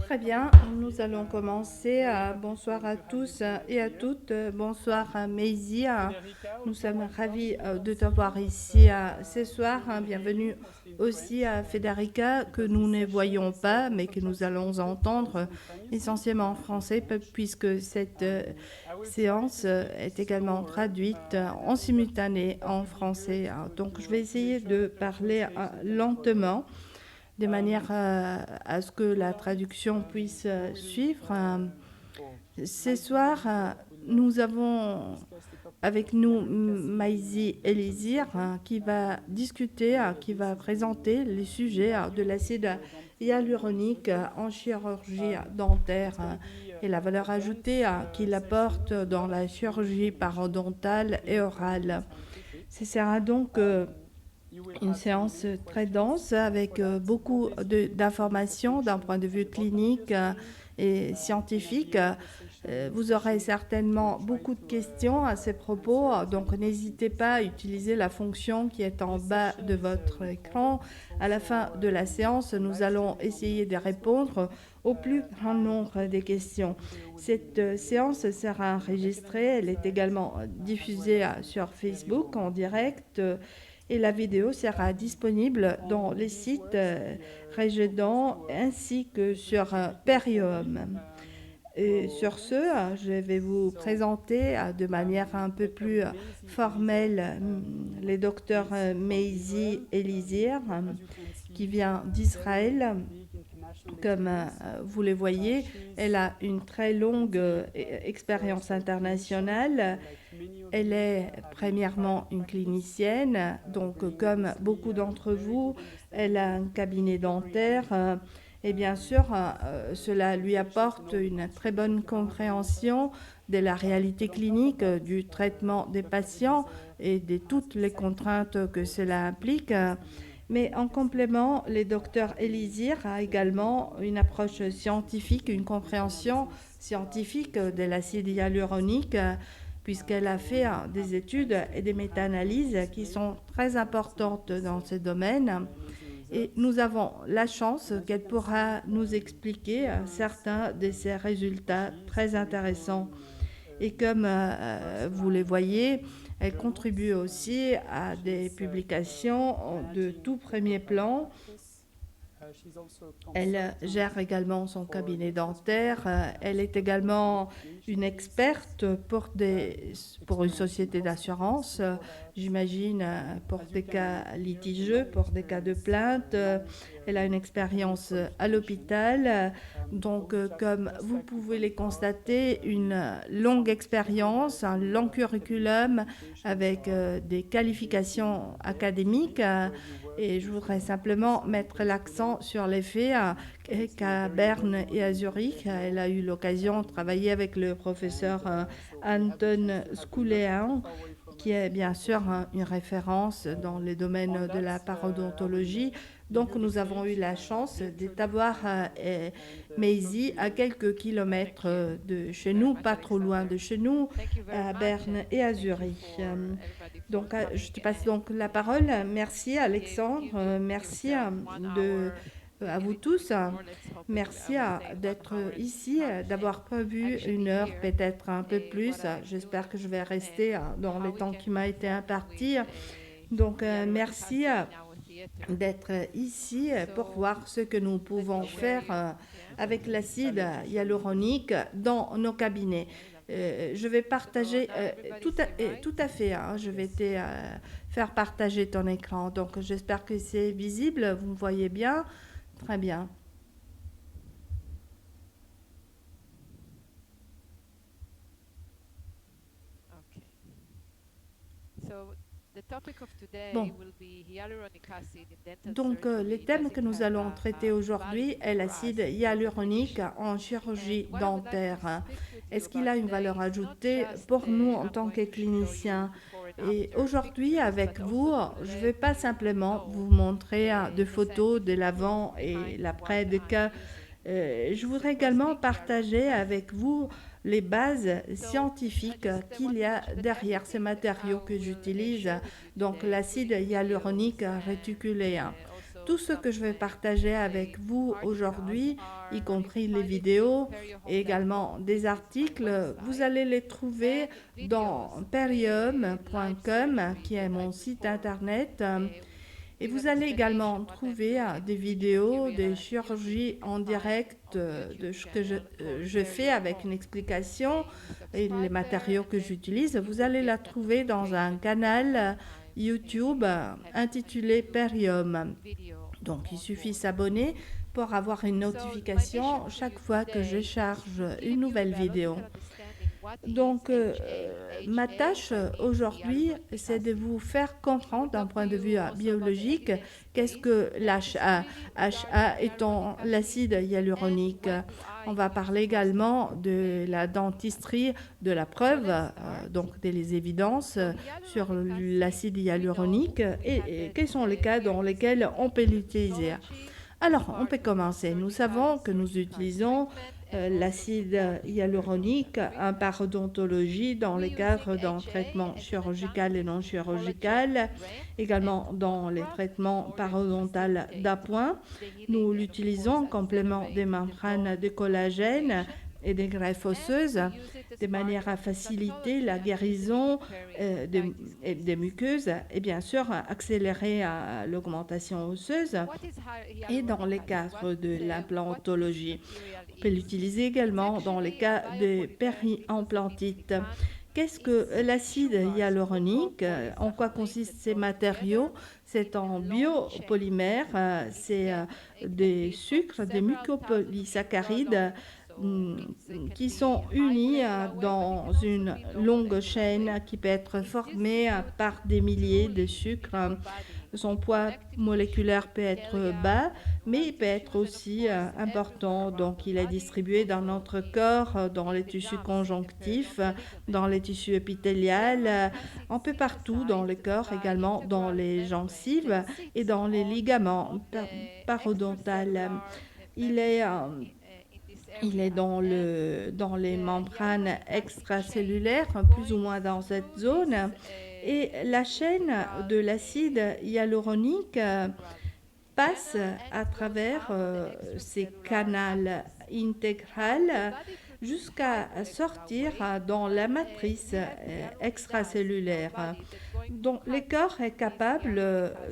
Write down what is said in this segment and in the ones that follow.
Très bien, nous allons commencer. Bonsoir à tous et à toutes. Bonsoir à Maisie. Nous sommes ravis de t'avoir ici ce soir. Bienvenue aussi à Federica, que nous ne voyons pas, mais que nous allons entendre essentiellement en français, puisque cette séance est également traduite en simultané en français. Donc je vais essayer de parler lentement de manière à ce que la traduction puisse suivre. Ce soir, nous avons avec nous Maïzi Elisir qui va discuter, qui va présenter les sujets de l'acide hyaluronique en chirurgie dentaire et la valeur ajoutée qu'il apporte dans la chirurgie parodontale et orale. Ce sera donc une séance très dense avec beaucoup d'informations d'un point de vue clinique et scientifique. Vous aurez certainement beaucoup de questions à ces propos, donc n'hésitez pas à utiliser la fonction qui est en bas de votre écran. À la fin de la séance, nous allons essayer de répondre au plus grand nombre des questions. Cette séance sera enregistrée, elle est également diffusée sur Facebook en direct. Et la vidéo sera disponible dans les sites Régedent ainsi que sur Perium. Et sur ce, je vais vous présenter de manière un peu plus formelle les docteurs Maizi Elisir, qui vient d'Israël. Comme vous le voyez, elle a une très longue expérience internationale. Elle est premièrement une clinicienne, donc comme beaucoup d'entre vous, elle a un cabinet dentaire et bien sûr, cela lui apporte une très bonne compréhension de la réalité clinique, du traitement des patients et de toutes les contraintes que cela implique. Mais en complément, le docteur Elisir a également une approche scientifique, une compréhension scientifique de l'acide hyaluronique, puisqu'elle a fait des études et des méta-analyses qui sont très importantes dans ce domaine. Et nous avons la chance qu'elle pourra nous expliquer certains de ces résultats très intéressants. Et comme vous les voyez, elle contribue aussi à des publications de tout premier plan. Elle gère également son cabinet dentaire. Elle est également une experte pour une société d'assurance, j'imagine, pour des cas litigieux, pour des cas de plainte. Elle a une expérience à l'hôpital. Donc, comme vous pouvez le constater, une longue expérience, un long curriculum avec des qualifications académiques. Et je voudrais simplement mettre l'accent sur les faits qu'à Berne et à Zurich, elle a eu l'occasion de travailler avec le professeur Anton Skouléen, qui est bien sûr une référence dans les domaines de la parodontologie. Donc nous avons eu la chance d'avoir Maisie à quelques kilomètres de chez nous, pas trop loin de chez nous, à Berne et à Zurich. Donc je te passe donc la parole. Merci Alexandre, merci à vous tous. Merci d'être ici, d'avoir prévu une heure, peut-être un peu plus. J'espère que je vais rester dans le temps qui m'a été imparti. Donc, merci d'être ici pour voir ce que nous pouvons faire avec l'acide hyaluronique dans nos cabinets. Je vais partager tout à fait. Je vais te faire partager ton écran. Donc, j'espère que c'est visible. Vous me voyez bien. Très bien. Bon. Donc, les thèmes que nous allons traiter aujourd'hui est l'acide hyaluronique en chirurgie dentaire. Est-ce qu'il a une valeur ajoutée pour nous en tant que cliniciens? Et aujourd'hui, avec vous, je ne vais pas simplement vous montrer des photos de l'avant et l'après de cas. Je voudrais également partager avec vous les bases scientifiques qu'il y a derrière ces matériaux que j'utilise, donc l'acide hyaluronique réticulé. tout ce que je vais partager avec vous aujourd'hui, y compris les vidéos et également des articles, vous allez les trouver dans perium.com, qui est mon site internet. Et vous allez également trouver des vidéos, des chirurgies en direct de ce que je fais avec une explication et les matériaux que j'utilise. Vous allez la trouver dans un canal YouTube intitulé Perium. Donc, il suffit de s'abonner pour avoir une notification chaque fois que je charge une nouvelle vidéo. Donc, ma tâche aujourd'hui, c'est de vous faire comprendre d'un point de vue biologique qu'est-ce que l'HA. HA étant l'acide hyaluronique. On va parler également de la dentisterie, de la preuve, donc des évidences sur l'acide hyaluronique et quels sont les cas dans lesquels on peut l'utiliser. Alors, on peut commencer. Nous savons que nous utilisons l'acide hyaluronique en parodontologie dans les cadres d'un traitement chirurgical et non chirurgical, également dans les traitements parodontaux d'appoint. Nous l'utilisons en complément des membranes de collagène et des greffes osseuses, de manière à faciliter la guérison des muqueuses et bien sûr accélérer l'augmentation osseuse et dans les cadres de l'implantologie. On peut l'utiliser également dans les cas de périimplantite. Qu'est-ce que l'acide hyaluronique? En quoi consistent ces matériaux? C'est en biopolymère, c'est des sucres, des mucopolysaccharides qui sont unis dans une longue chaîne qui peut être formée par des milliers de sucres. Son poids moléculaire peut être bas, mais il peut être aussi important. Donc, il est distribué dans notre corps, dans les tissus conjonctifs, dans les tissus épithéliales, un peu partout dans le corps, également dans les gencives et dans les ligaments parodontales. Il est dans les membranes extracellulaires, plus ou moins dans cette zone. Et la chaîne de l'acide hyaluronique passe à travers ces canaux intégrales jusqu'à sortir dans la matrice extracellulaire. Donc, le corps est capable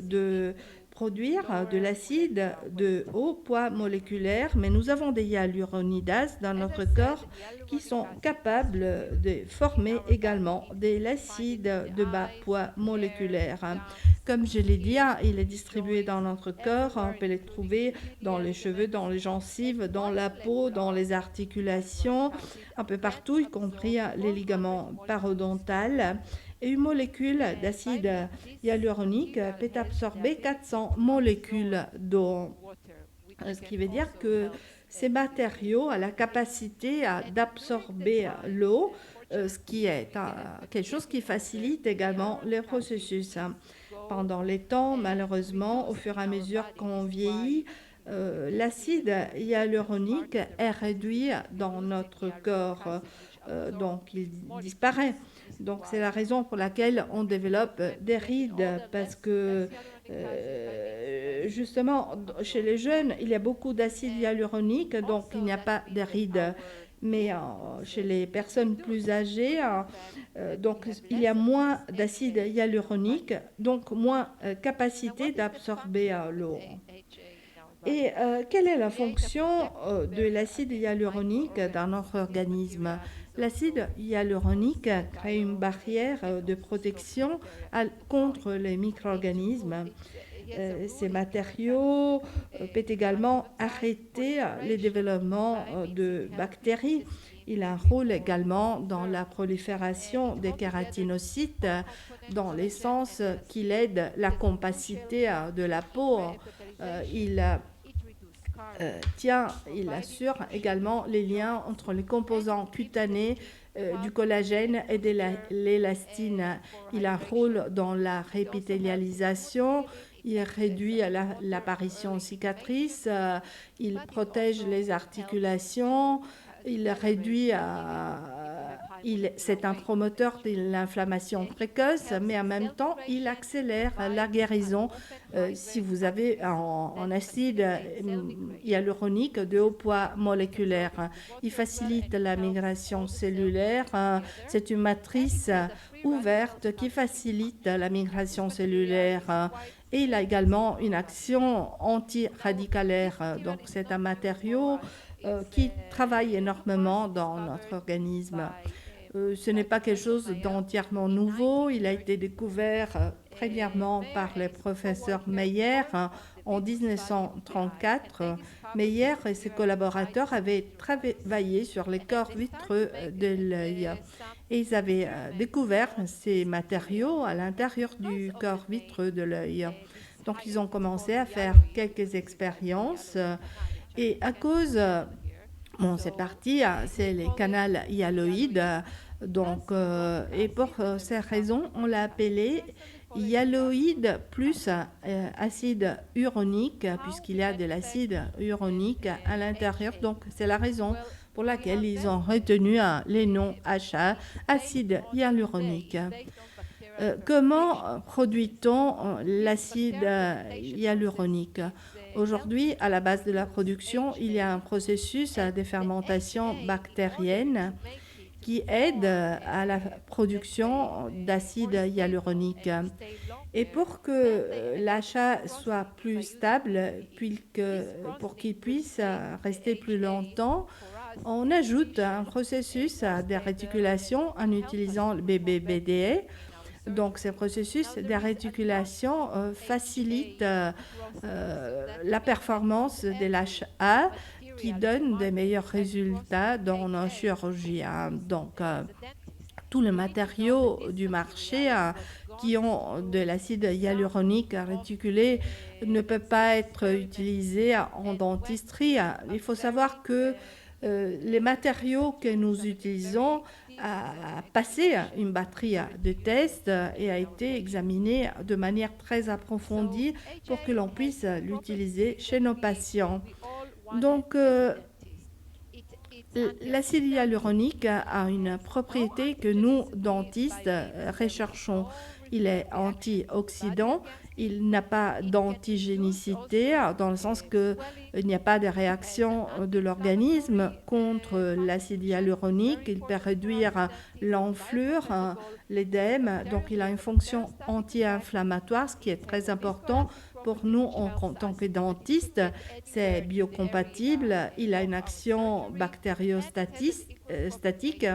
de produire de l'acide de haut poids moléculaire, mais nous avons des hyaluronidases dans notre corps qui sont capables de former également de l'acide de bas poids moléculaire. Comme je l'ai dit, il est distribué dans notre corps, on peut le trouver dans les cheveux, dans les gencives, dans la peau, dans les articulations, un peu partout, y compris les ligaments parodontaux. Et une molécule d'acide hyaluronique peut absorber 400 molécules d'eau. Ce qui veut dire que ces matériaux ont la capacité d'absorber l'eau, ce qui est quelque chose qui facilite également le processus. Pendant les temps, malheureusement, au fur et à mesure qu'on vieillit, l'acide hyaluronique est réduit dans notre corps, donc il disparaît. Donc c'est la raison pour laquelle on développe des rides, parce que justement chez les jeunes il y a beaucoup d'acide hyaluronique, donc il n'y a pas de rides. Mais chez les personnes plus âgées, donc il y a moins d'acide hyaluronique, donc moins capacité d'absorber l'eau. Et quelle est la fonction de l'acide hyaluronique dans notre organisme? L'acide hyaluronique crée une barrière de protection contre les micro-organismes. Ces matériaux peuvent également arrêter le développement de bactéries. Il a un rôle également dans la prolifération des kératinocytes, dans le sens qu'il aide la compacité de la peau. Il assure également les liens entre les composants cutanés du collagène et de l'élastine. Il a un rôle dans la répithélialisation, il réduit l'apparition de cicatrices, il protège les articulations, il réduit C'est un promoteur de l'inflammation précoce, mais en même temps, il accélère la guérison si vous avez en acide hyaluronique de haut poids moléculaire. Il facilite la migration cellulaire. C'est une matrice ouverte qui facilite la migration cellulaire. Et il a également une action antiradicalaire. Donc, c'est un matériau qui travaille énormément dans notre organisme. Ce n'est pas quelque chose d'entièrement nouveau. Il a été découvert premièrement par le professeur Meyer en 1934. Meyer et ses collaborateurs avaient travaillé sur les corps vitreux de l'œil. Et ils avaient découvert ces matériaux à l'intérieur du corps vitreux de l'œil. Donc, ils ont commencé à faire quelques expériences. Et à cause, bon, c'est parti, c'est les canaux hyaloïdes. Donc, et pour ces raisons, on l'a appelé hyaloïde plus acide uronique, puisqu'il y a de l'acide uronique à l'intérieur. Donc, c'est la raison pour laquelle ils ont retenu les noms HA, acide hyaluronique. Comment produit-on l'acide hyaluronique? Aujourd'hui, à la base de la production, il y a un processus de fermentation bactérienne qui aide à la production d'acide hyaluronique. Et pour que l'achat soit plus stable, pour qu'il puisse rester plus longtemps, on ajoute un processus de réticulation en utilisant le BBBDE. Donc, ce processus de réticulation facilite la performance de l'HA qui donne des meilleurs résultats dans nos chirurgies. Donc, tous les matériaux du marché qui ont de l'acide hyaluronique réticulé ne peuvent pas être utilisés en dentisterie. Il faut savoir que les matériaux que nous utilisons a passé une batterie de tests et a été examiné de manière très approfondie pour que l'on puisse l'utiliser chez nos patients. Donc, l'acide hyaluronique a une propriété que nous, dentistes, recherchons. Il est antioxydant, il n'a pas d'antigénicité, dans le sens qu'il n'y a pas de réaction de l'organisme contre l'acide hyaluronique. Il peut réduire l'enflure, l'édème, donc il a une fonction anti-inflammatoire, ce qui est très important pour nous en tant que dentistes. C'est biocompatible, il a une action bactériostatique,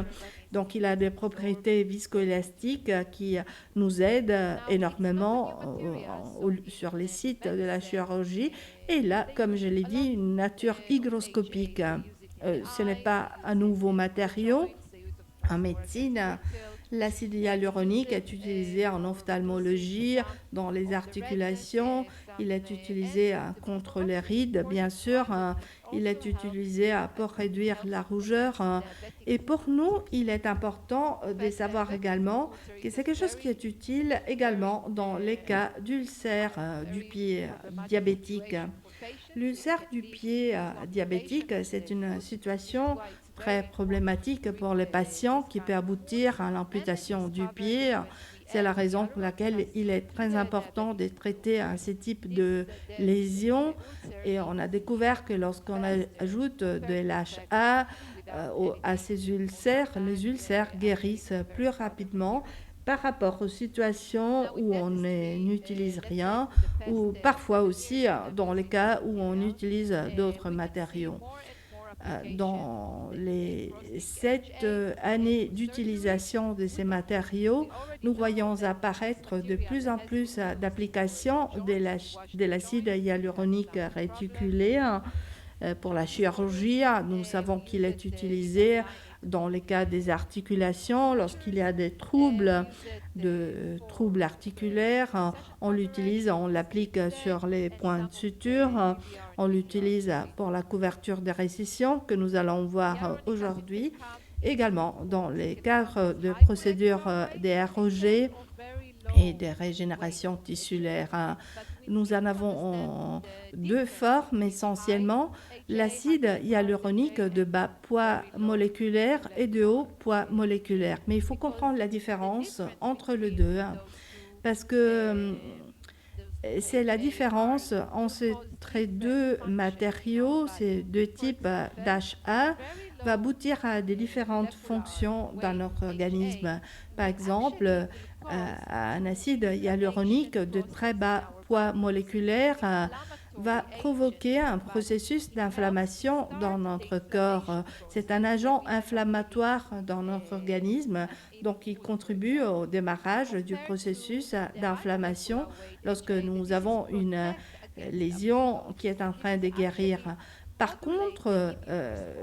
donc il a des propriétés viscoélastiques qui nous aident énormément sur les sites de la chirurgie. Et là, comme je l'ai dit, une nature hygroscopique. Ce n'est pas un nouveau matériau. En médecine, l'acide hyaluronique est utilisé en ophtalmologie, dans les articulations. Il est utilisé contre les rides, bien sûr. Il est utilisé pour réduire la rougeur. Et pour nous, il est important de savoir également que c'est quelque chose qui est utile également dans les cas d'ulcère du pied diabétique. L'ulcère du pied diabétique, c'est une situation très problématique pour les patients qui peut aboutir à l'amputation du pied. C'est la raison pour laquelle il est très important de traiter ce type de lésions. Et on a découvert que lorsqu'on ajoute de l'HA à ces ulcères, les ulcères guérissent plus rapidement par rapport aux situations où on n'utilise rien, ou parfois aussi dans les cas où on utilise d'autres matériaux. Dans les 7 années d'utilisation de ces matériaux, nous voyons apparaître de plus en plus d'applications de l'acide hyaluronique réticulé pour la chirurgie. Nous savons qu'il est utilisé dans les cas des articulations, lorsqu'il y a des troubles articulaires, on l'utilise, on l'applique sur les points de suture, on l'utilise pour la couverture des récisions que nous allons voir aujourd'hui, également dans les cadres de procédures des ROG et des régénérations tissulaires. nous en avons deux formes essentiellement. L'acide hyaluronique de bas poids moléculaire et de haut poids moléculaire. Mais il faut comprendre la différence entre les deux, hein, parce que c'est la différence entre ces deux matériaux, ces deux types d'HA, va aboutir à des différentes fonctions dans notre organisme. Par exemple, un acide hyaluronique de très bas poids moléculaire va provoquer un processus d'inflammation dans notre corps. C'est un agent inflammatoire dans notre organisme, donc il contribue au démarrage du processus d'inflammation lorsque nous avons une lésion qui est en train de guérir. Par contre,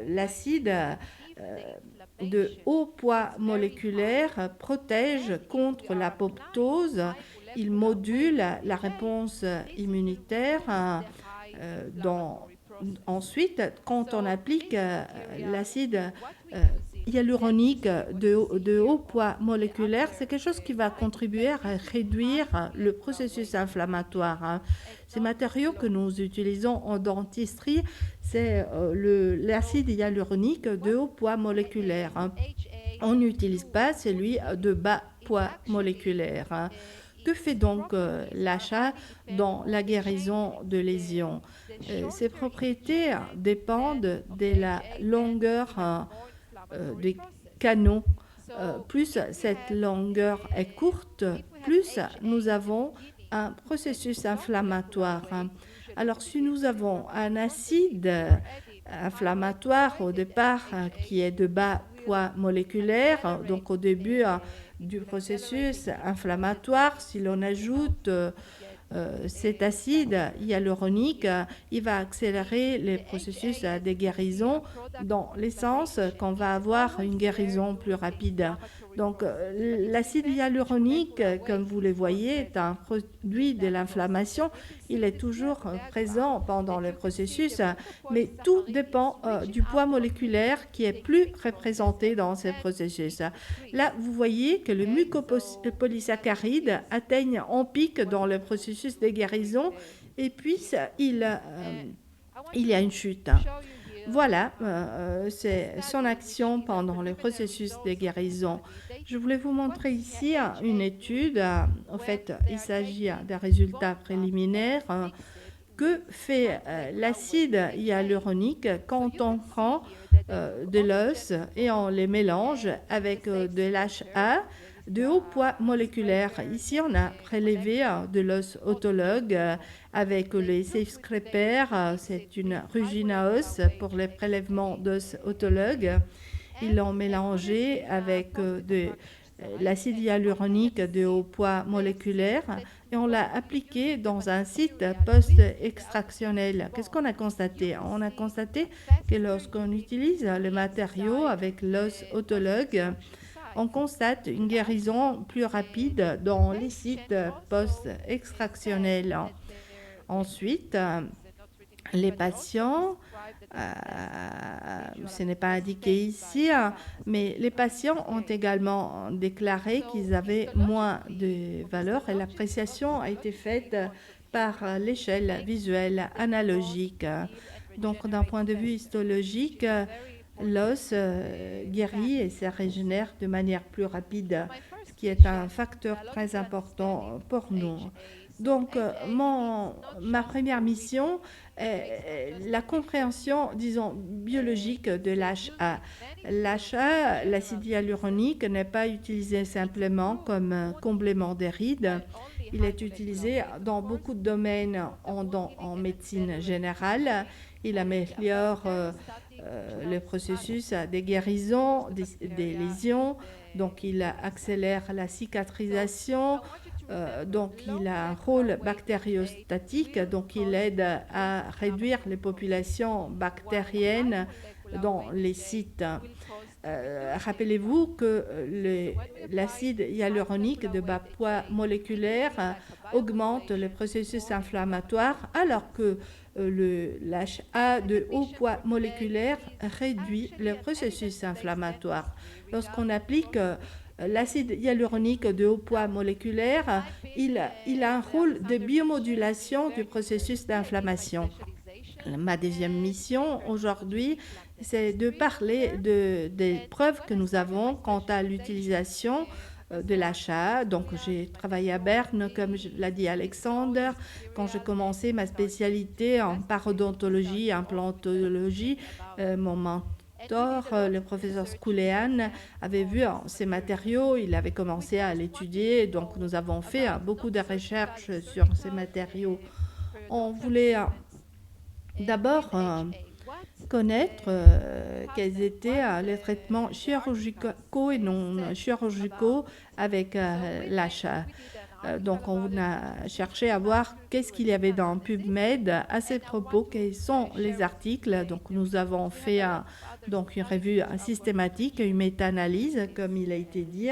l'acide de haut poids moléculaire protège contre l'apoptose. Il module la réponse immunitaire. Ensuite, quand on applique l'acide hyaluronique de haut poids moléculaire, c'est quelque chose qui va contribuer à réduire le processus inflammatoire. Ces matériaux que nous utilisons en dentisterie, c'est l'acide hyaluronique de haut poids moléculaire. On n'utilise pas celui de bas poids moléculaire. Que fait donc l'HA dans la guérison de lésions? Ses propriétés dépendent de la longueur des canaux. Plus cette longueur est courte, plus nous avons un processus inflammatoire. Alors si nous avons un acide inflammatoire au départ qui est de bas poids moléculaire, donc au début du processus inflammatoire, si l'on ajoute cet acide hyaluronique, il va accélérer les processus de guérison dans le sens qu'on va avoir une guérison plus rapide. Donc l'acide hyaluronique, comme vous le voyez, est un produit de l'inflammation. Il est toujours présent pendant le processus, mais tout dépend du poids moléculaire qui est plus représenté dans ce processus. Là, vous voyez que le mucopolysaccharide atteigne en pic dans le processus de guérison et puis il y a une chute. Voilà, c'est son action pendant le processus de guérison. Je voulais vous montrer ici une étude. En fait, il s'agit d'un résultat préliminaire. Que fait l'acide hyaluronique quand on prend de l'os et on les mélange avec de l'HA de haut poids moléculaire? Ici, on a prélevé de l'os autologue avec le safe scraper. C'est une rugine à os pour les prélèvements d'os autologue. Ils l'ont mélangé avec de l'acide hyaluronique de haut poids moléculaire et on l'a appliqué dans un site post-extractionnel. Qu'est-ce qu'on a constaté? On a constaté que lorsqu'on utilise le matériau avec l'os autologue, on constate une guérison plus rapide dans les sites post-extractionnels. Ensuite, les patients, ce n'est pas indiqué ici, mais les patients ont également déclaré qu'ils avaient moins de valeur et l'appréciation a été faite par l'échelle visuelle analogique. Donc, d'un point de vue histologique, l'os guérit et se régénère de manière plus rapide, ce qui est un facteur très important pour nous. Donc, ma première mission est la compréhension, disons, biologique de l'HA. L'HA, l'acide hyaluronique, n'est pas utilisé simplement comme complément des rides. Il est utilisé dans beaucoup de domaines en médecine générale. Il améliore le processus de guérison des lésions, donc il accélère la cicatrisation. Donc, il a un rôle bactériostatique, donc il aide à réduire les populations bactériennes dans les sites. Rappelez-vous que l'acide hyaluronique de bas poids moléculaire augmente le processus inflammatoire, alors que l'HA de haut poids moléculaire réduit le processus inflammatoire. Lorsqu'on applique L'acide hyaluronique de haut poids moléculaire, il a un rôle de biomodulation du processus d'inflammation. Ma deuxième mission aujourd'hui, c'est de parler des preuves que nous avons quant à l'utilisation de l'achat. Donc, j'ai travaillé à Berne, comme l'a dit Alexander, quand j'ai commencé ma spécialité en parodontologie et implantologie. Mon mentor, le professeur Skoulean, avait vu ces matériaux, il avait commencé à l'étudier. Donc, nous avons fait beaucoup de recherches sur ces matériaux. On voulait d'abord connaître quels étaient les traitements chirurgicaux et non chirurgicaux avec l'achat. Donc, on a cherché à voir qu'est-ce qu'il y avait dans PubMed à ces propos, quels sont les articles. Donc, nous avons fait donc une revue systématique, une méta-analyse, comme il a été dit,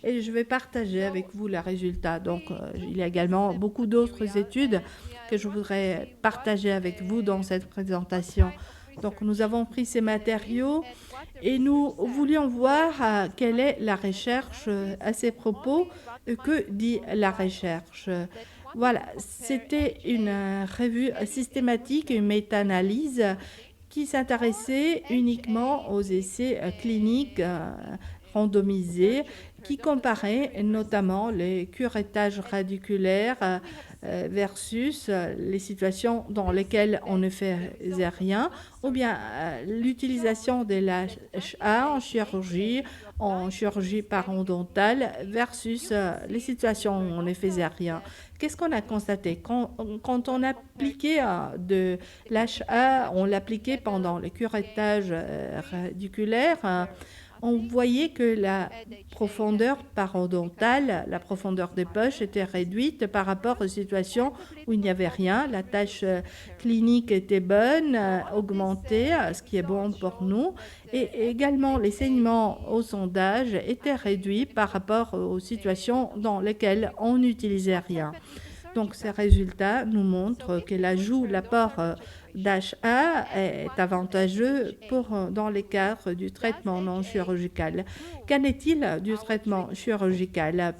et je vais partager avec vous les résultats. Donc, il y a également beaucoup d'autres études que je voudrais partager avec vous dans cette présentation. Donc, nous avons pris ces matériaux et nous voulions voir quelle est la recherche à ces propos. Que dit la recherche? Voilà, c'était une revue systématique, une méta-analyse qui s'intéressait uniquement aux essais cliniques randomisés, qui comparait notamment les curettages radiculaires versus les situations dans lesquelles on ne faisait rien, ou bien l'utilisation de l'HA en chirurgie parodontale versus les situations où on ne faisait rien. Qu'est-ce qu'on a constaté? Quand on appliquait de l'HA, on l'appliquait pendant le curettage radiculaire, on voyait que la profondeur parodontale, la profondeur des poches était réduite par rapport aux situations où il n'y avait rien. La tâche clinique était bonne, augmentée, ce qui est bon pour nous. Et également, les saignements au sondage étaient réduits par rapport aux situations dans lesquelles on n'utilisait rien. Donc, ces résultats nous montrent que l'apport d'HA est avantageux dans les cadres du traitement non chirurgical. Qu'en est-il du traitement chirurgical?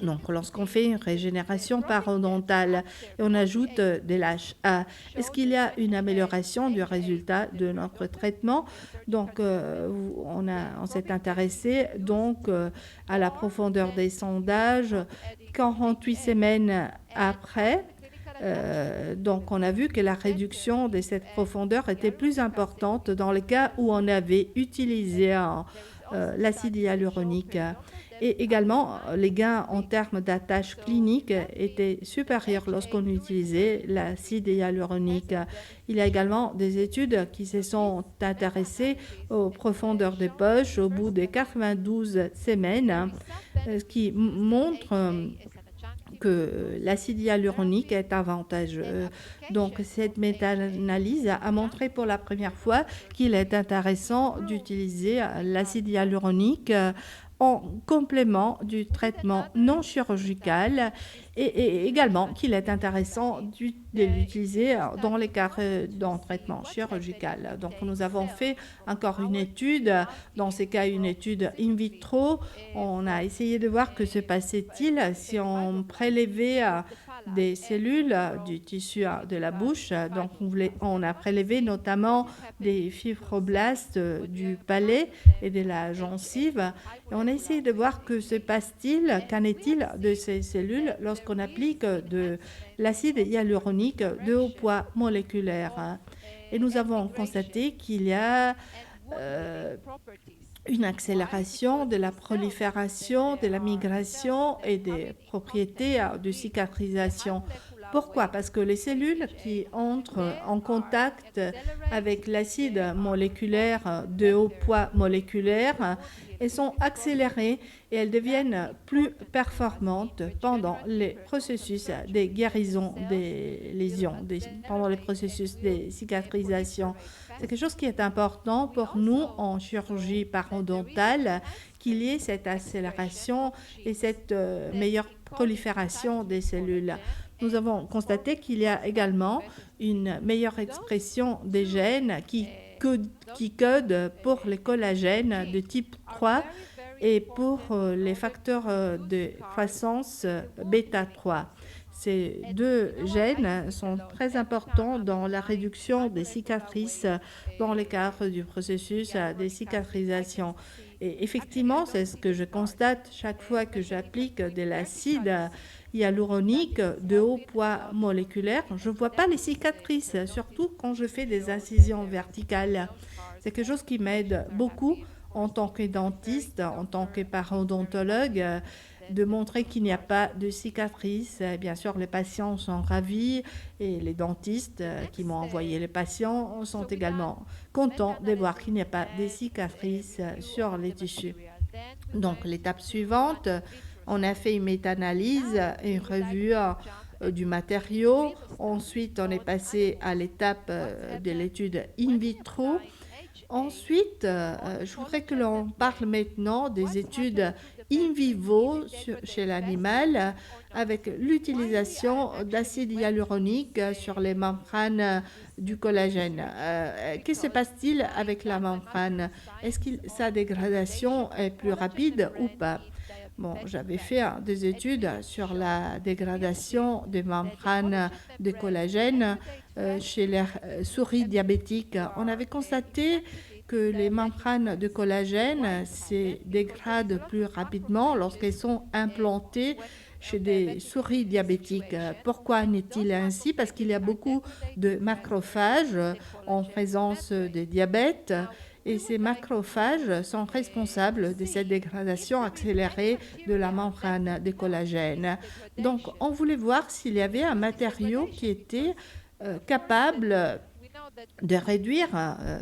Donc, lorsqu'on fait une régénération parodontale et on ajoute de l'HA, est-ce qu'il y a une amélioration du résultat de notre traitement? Donc, on s'est intéressé donc à la profondeur des sondages 48 semaines après. Donc, on a vu que la réduction de cette profondeur était plus importante dans le cas où on avait utilisé l'acide hyaluronique. Et également, les gains en termes d'attache clinique étaient supérieurs lorsqu'on utilisait l'acide hyaluronique. Il y a également des études qui se sont intéressées aux profondeurs des poches au bout de 92 semaines, ce qui montre que l'acide hyaluronique est avantageux. Donc, cette méta-analyse a montré pour la première fois qu'il est intéressant d'utiliser l'acide hyaluronique en complément du traitement non chirurgical et également qu'il est intéressant de l'utiliser dans les cas d'un traitement chirurgical. Donc, nous avons fait encore une étude, dans ces cas une étude in vitro. On a essayé de voir que se passait-il si on prélevait des cellules du tissu de la bouche. Donc, on a prélevé notamment des fibroblastes du palais et de la gencive. Et on a essayé de voir que se passe-t-il, qu'en est-il de ces cellules lorsqu'on applique de l'acide hyaluronique de haut poids moléculaire. Et nous avons constaté qu'il y a une accélération de la prolifération, de la migration et des propriétés de cicatrisation. Pourquoi? Parce que les cellules qui entrent en contact avec l'acide moléculaire de haut poids moléculaire, elles sont accélérées et elles deviennent plus performantes pendant les processus de guérison des lésions, pendant les processus de cicatrisation. C'est quelque chose qui est important pour nous en chirurgie parodontale, qu'il y ait cette accélération et cette meilleure prolifération des cellules. Nous avons constaté qu'il y a également une meilleure expression des gènes qui codent pour les collagènes de type 3 et pour les facteurs de croissance bêta-3. Ces deux gènes sont très importants dans la réduction des cicatrices dans le cadre du processus de cicatrisation. Et effectivement, c'est ce que je constate chaque fois que j'applique de l'acide hyaluronique de haut poids moléculaire. Je ne vois pas les cicatrices, surtout quand je fais des incisions verticales. C'est quelque chose qui m'aide beaucoup en tant que dentiste, en tant que parodontologue, de montrer qu'il n'y a pas de cicatrices. Bien sûr, les patients sont ravis et les dentistes qui m'ont envoyé les patients sont également contents de voir qu'il n'y a pas de cicatrices sur les tissus. Donc, l'étape suivante, on a fait une méta-analyse et une revue du matériau. Ensuite, on est passé à l'étape de l'étude in vitro. Ensuite, je voudrais que l'on parle maintenant des études in vivo chez l'animal avec l'utilisation d'acide hyaluronique sur les membranes du collagène. Qu'est-ce qui se passe-t-il avec la membrane? Est-ce que sa dégradation est plus rapide ou pas? Bon, j'avais fait des études sur la dégradation des membranes de collagène chez les souris diabétiques. On avait constaté que les membranes de collagène se dégradent plus rapidement lorsqu'elles sont implantées chez des souris diabétiques. Pourquoi n'est-il ainsi? Parce qu'il y a beaucoup de macrophages en présence de diabète et ces macrophages sont responsables de cette dégradation accélérée de la membrane de collagène. Donc, on voulait voir s'il y avait un matériau qui était capable de réduire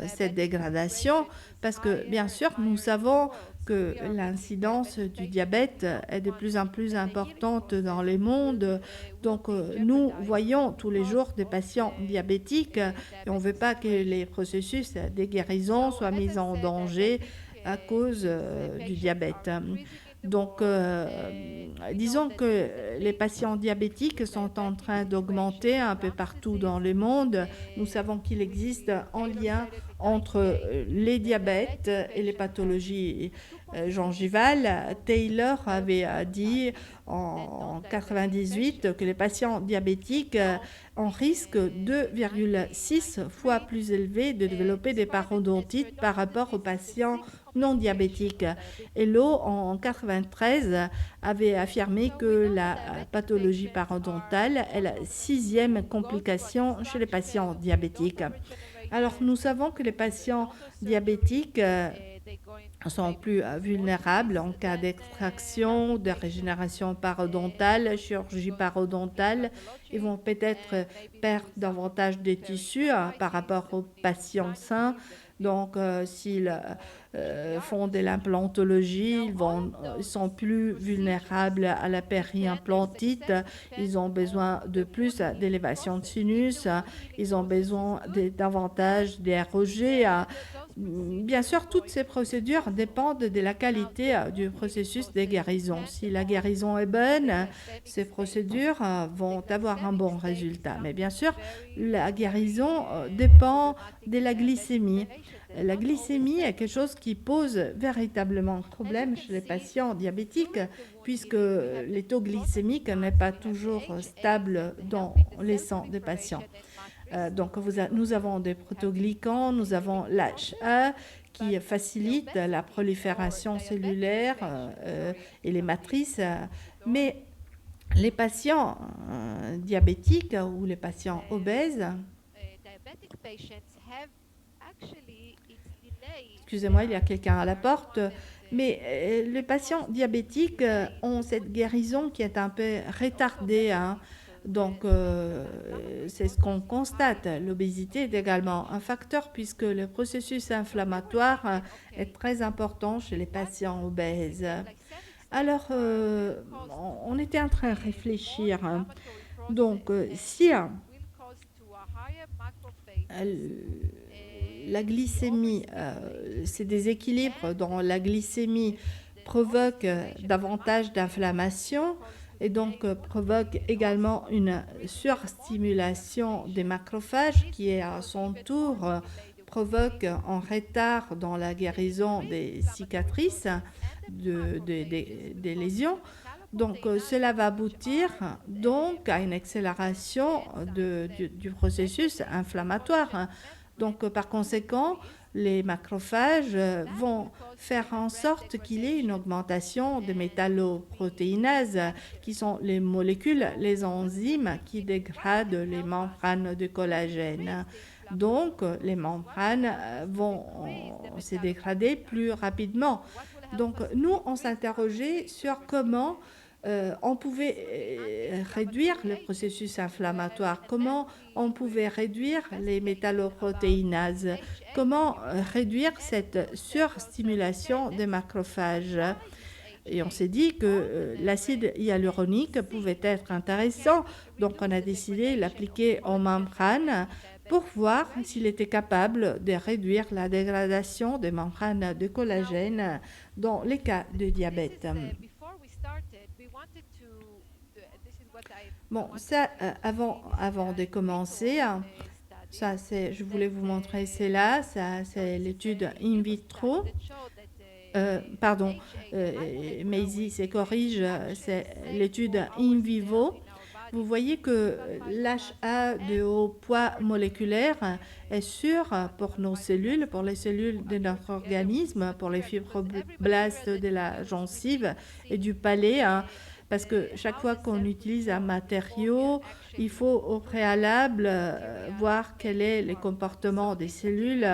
cette dégradation parce que, bien sûr, nous savons que l'incidence du diabète est de plus en plus importante dans le monde. Donc, nous voyons tous les jours des patients diabétiques et on ne veut pas que les processus de guérison soient mis en danger à cause du diabète. Donc, disons que les patients diabétiques sont en train d'augmenter un peu partout dans le monde. Nous savons qu'il existe un lien entre les diabètes et les pathologies gingivales. Taylor avait dit en 1998 que les patients diabétiques ont un risque 2,6 fois plus élevé de développer des parodontites par rapport aux patients non diabétiques. Hello, en 1993, avait affirmé que la pathologie parodontale est la 6e complication chez les patients diabétiques. Alors, nous savons que les patients diabétiques sont plus vulnérables en cas d'extraction, de régénération parodontale, chirurgie parodontale. Ils vont peut-être perdre davantage de tissus par rapport aux patients sains. Donc, s'ils font de l'implantologie, ils sont plus vulnérables à la périimplantite. Ils ont besoin de plus d'élévation de sinus. Ils ont besoin davantage d'ROG. Bien sûr, toutes ces procédures dépendent de la qualité du processus de guérison. Si la guérison est bonne, ces procédures vont avoir un bon résultat. Mais bien sûr, la guérison dépend de la glycémie. La glycémie est quelque chose qui pose véritablement problème chez les patients diabétiques puisque les taux glycémiques n'est pas toujours stable dans les sangs des patients. Donc, nous avons des protoglycans, nous avons l'HA qui facilite la prolifération cellulaire et les matrices, mais les patients diabétiques ou les patients obèses, excusez-moi, il y a quelqu'un à la porte, mais les patients diabétiques ont cette guérison qui est un peu retardée, hein. Donc, c'est ce qu'on constate. L'obésité est également un facteur puisque le processus inflammatoire est très important chez les patients obèses. Alors, on était en train de réfléchir, hein. Donc, si la glycémie, ces déséquilibres dans la glycémie provoquent davantage d'inflammation et donc provoque également une surstimulation des macrophages qui à son tour provoque un retard dans la guérison des cicatrices, des lésions. Donc, cela va aboutir donc à une accélération du processus inflammatoire. Donc, par conséquent, les macrophages vont faire en sorte qu'il y ait une augmentation de métalloprotéinases, qui sont les molécules, les enzymes qui dégradent les membranes de collagène. Donc, les membranes vont se dégrader plus rapidement. Donc, nous, on s'interrogeait sur comment on pouvait réduire le processus inflammatoire, comment on pouvait réduire les métalloprotéinases, comment réduire cette surstimulation des macrophages. Et on s'est dit que l'acide hyaluronique pouvait être intéressant, donc on a décidé de l'appliquer en membrane pour voir s'il était capable de réduire la dégradation des membranes de collagène dans les cas de diabète. Bon, ça, avant de commencer, ça, je voulais vous montrer, c'est là, ça, c'est l'étude in vitro. Pardon, Maisie se corrige, c'est l'étude in vivo. Vous voyez que l'HA de haut poids moléculaire est sûr pour nos cellules, pour les cellules de notre organisme, pour les fibroblastes de la gencive et du palais, parce que chaque fois qu'on utilise un matériau, il faut au préalable voir quel est le comportement des cellules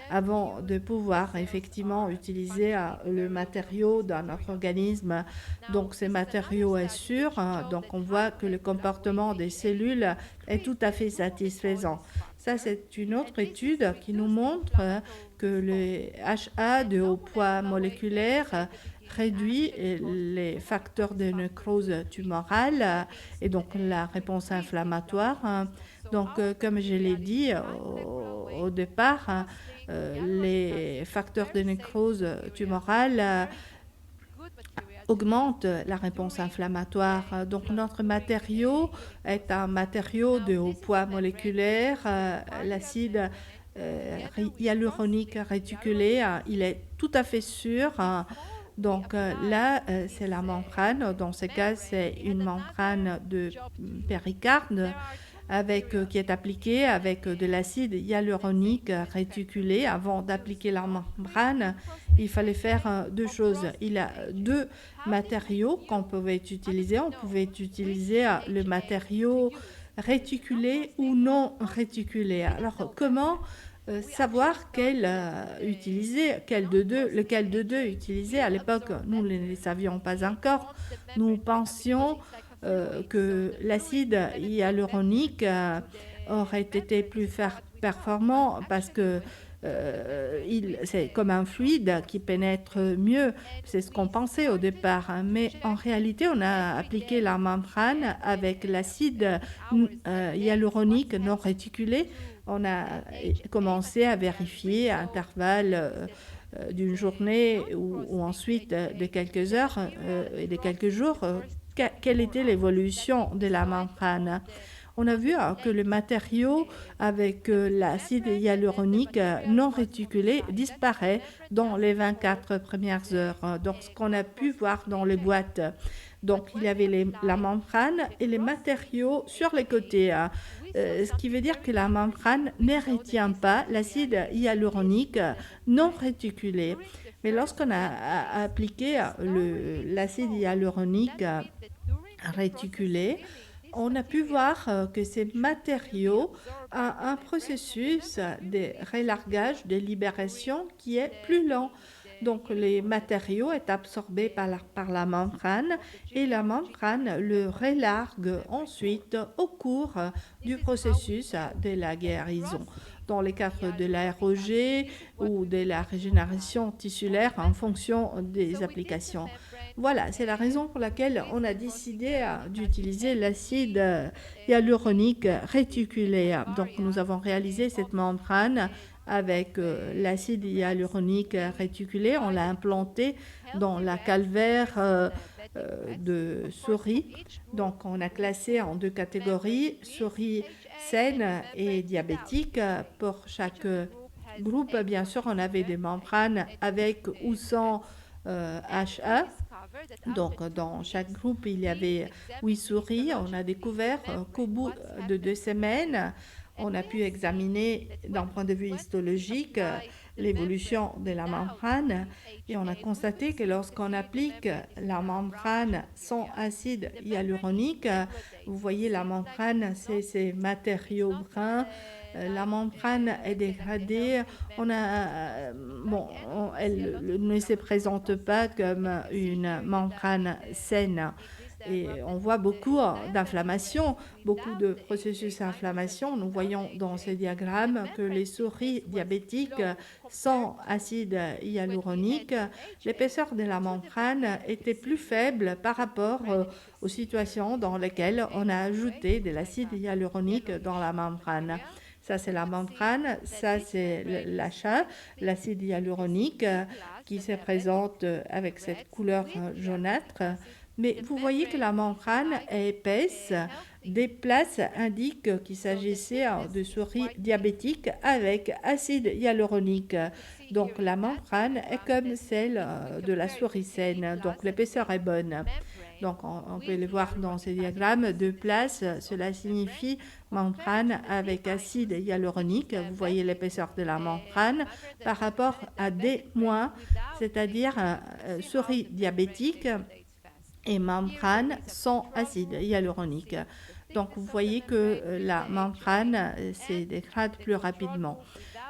avant de pouvoir effectivement utiliser le matériau dans notre organisme. Donc, ce matériau est sûr, donc on voit que le comportement des cellules est tout à fait satisfaisant. Ça, c'est une autre étude qui nous montre que le HA de haut poids moléculaire réduit les facteurs de nécrose tumorale et donc la réponse inflammatoire. Donc, comme je l'ai dit au départ, les facteurs de nécrose tumorale augmentent la réponse inflammatoire. Donc, notre matériau est un matériau de haut poids moléculaire. L'acide hyaluronique réticulé, il est tout à fait sûr. Donc là, c'est la membrane. Dans ce cas, c'est une membrane de péricarde qui est appliquée avec de l'acide hyaluronique réticulé. Avant d'appliquer la membrane, il fallait faire deux choses. Il y a deux matériaux qu'on pouvait utiliser. On pouvait utiliser le matériau réticulé ou non réticulé. Alors, comment savoir lequel de deux utiliser? À l'époque, nous ne les savions pas encore. Nous pensions que l'acide hyaluronique aurait été plus performant parce que c'est comme un fluide qui pénètre mieux. C'est ce qu'on pensait au départ. Mais en réalité, on a appliqué la membrane avec l'acide hyaluronique non réticulé. On a commencé à vérifier à intervalles d'une journée ou ensuite de quelques heures et de quelques jours quelle était l'évolution de la membrane. On a vu que le matériau avec l'acide hyaluronique non réticulé disparaît dans les 24 premières heures. Donc, ce qu'on a pu voir dans les boîtes. Donc, il y avait la membrane et les matériaux sur les côtés. Ce qui veut dire que la membrane ne retient pas l'acide hyaluronique non réticulé. Mais lorsqu'on a appliqué l'acide hyaluronique réticulé, on a pu voir que ces matériaux ont un processus de relargage, de libération qui est plus lent. Donc, les matériaux sont absorbés par la membrane et la membrane le relargue ensuite au cours du processus de la guérison. Dans les cas de l'AROG ou de la régénération tissulaire en fonction des applications. Voilà, c'est la raison pour laquelle on a décidé d'utiliser l'acide hyaluronique réticulé. Donc, nous avons réalisé cette membrane avec l'acide hyaluronique réticulé. On l'a implanté dans la calvaire de souris. Donc, on a classé en deux catégories, souris saines et diabétiques. Pour chaque groupe, bien sûr, on avait des membranes avec ou sans HA. Donc, dans chaque groupe, il y avait 8 souris. On a découvert qu'au bout de 2 semaines, on a pu examiner d'un point de vue histologique l'évolution de la membrane et on a constaté que lorsqu'on applique la membrane sans acide hyaluronique, vous voyez la membrane, c'est ces matériaux bruns. La membrane est dégradée. On a, bon, elle ne se présente pas comme une membrane saine. Et on voit beaucoup d'inflammation, beaucoup de processus d'inflammation. Nous voyons dans ces diagrammes que les souris diabétiques sans acide hyaluronique, l'épaisseur de la membrane était plus faible par rapport aux situations dans lesquelles on a ajouté de l'acide hyaluronique dans la membrane. Ça, c'est la membrane, ça, c'est l'achat, l'acide hyaluronique qui se présente avec cette couleur jaunâtre. Mais vous voyez que la membrane est épaisse. Des places indiquent qu'il s'agissait de souris diabétiques avec acide hyaluronique. Donc la membrane est comme celle de la souris saine. Donc l'épaisseur est bonne. Donc on peut le voir dans ces diagrammes. 2 places, cela signifie membrane avec acide hyaluronique. Vous voyez l'épaisseur de la membrane par rapport à D-, c'est-à-dire souris diabétique et membrane sans acide hyaluronique. Donc vous voyez que la membrane se dégrade plus rapidement.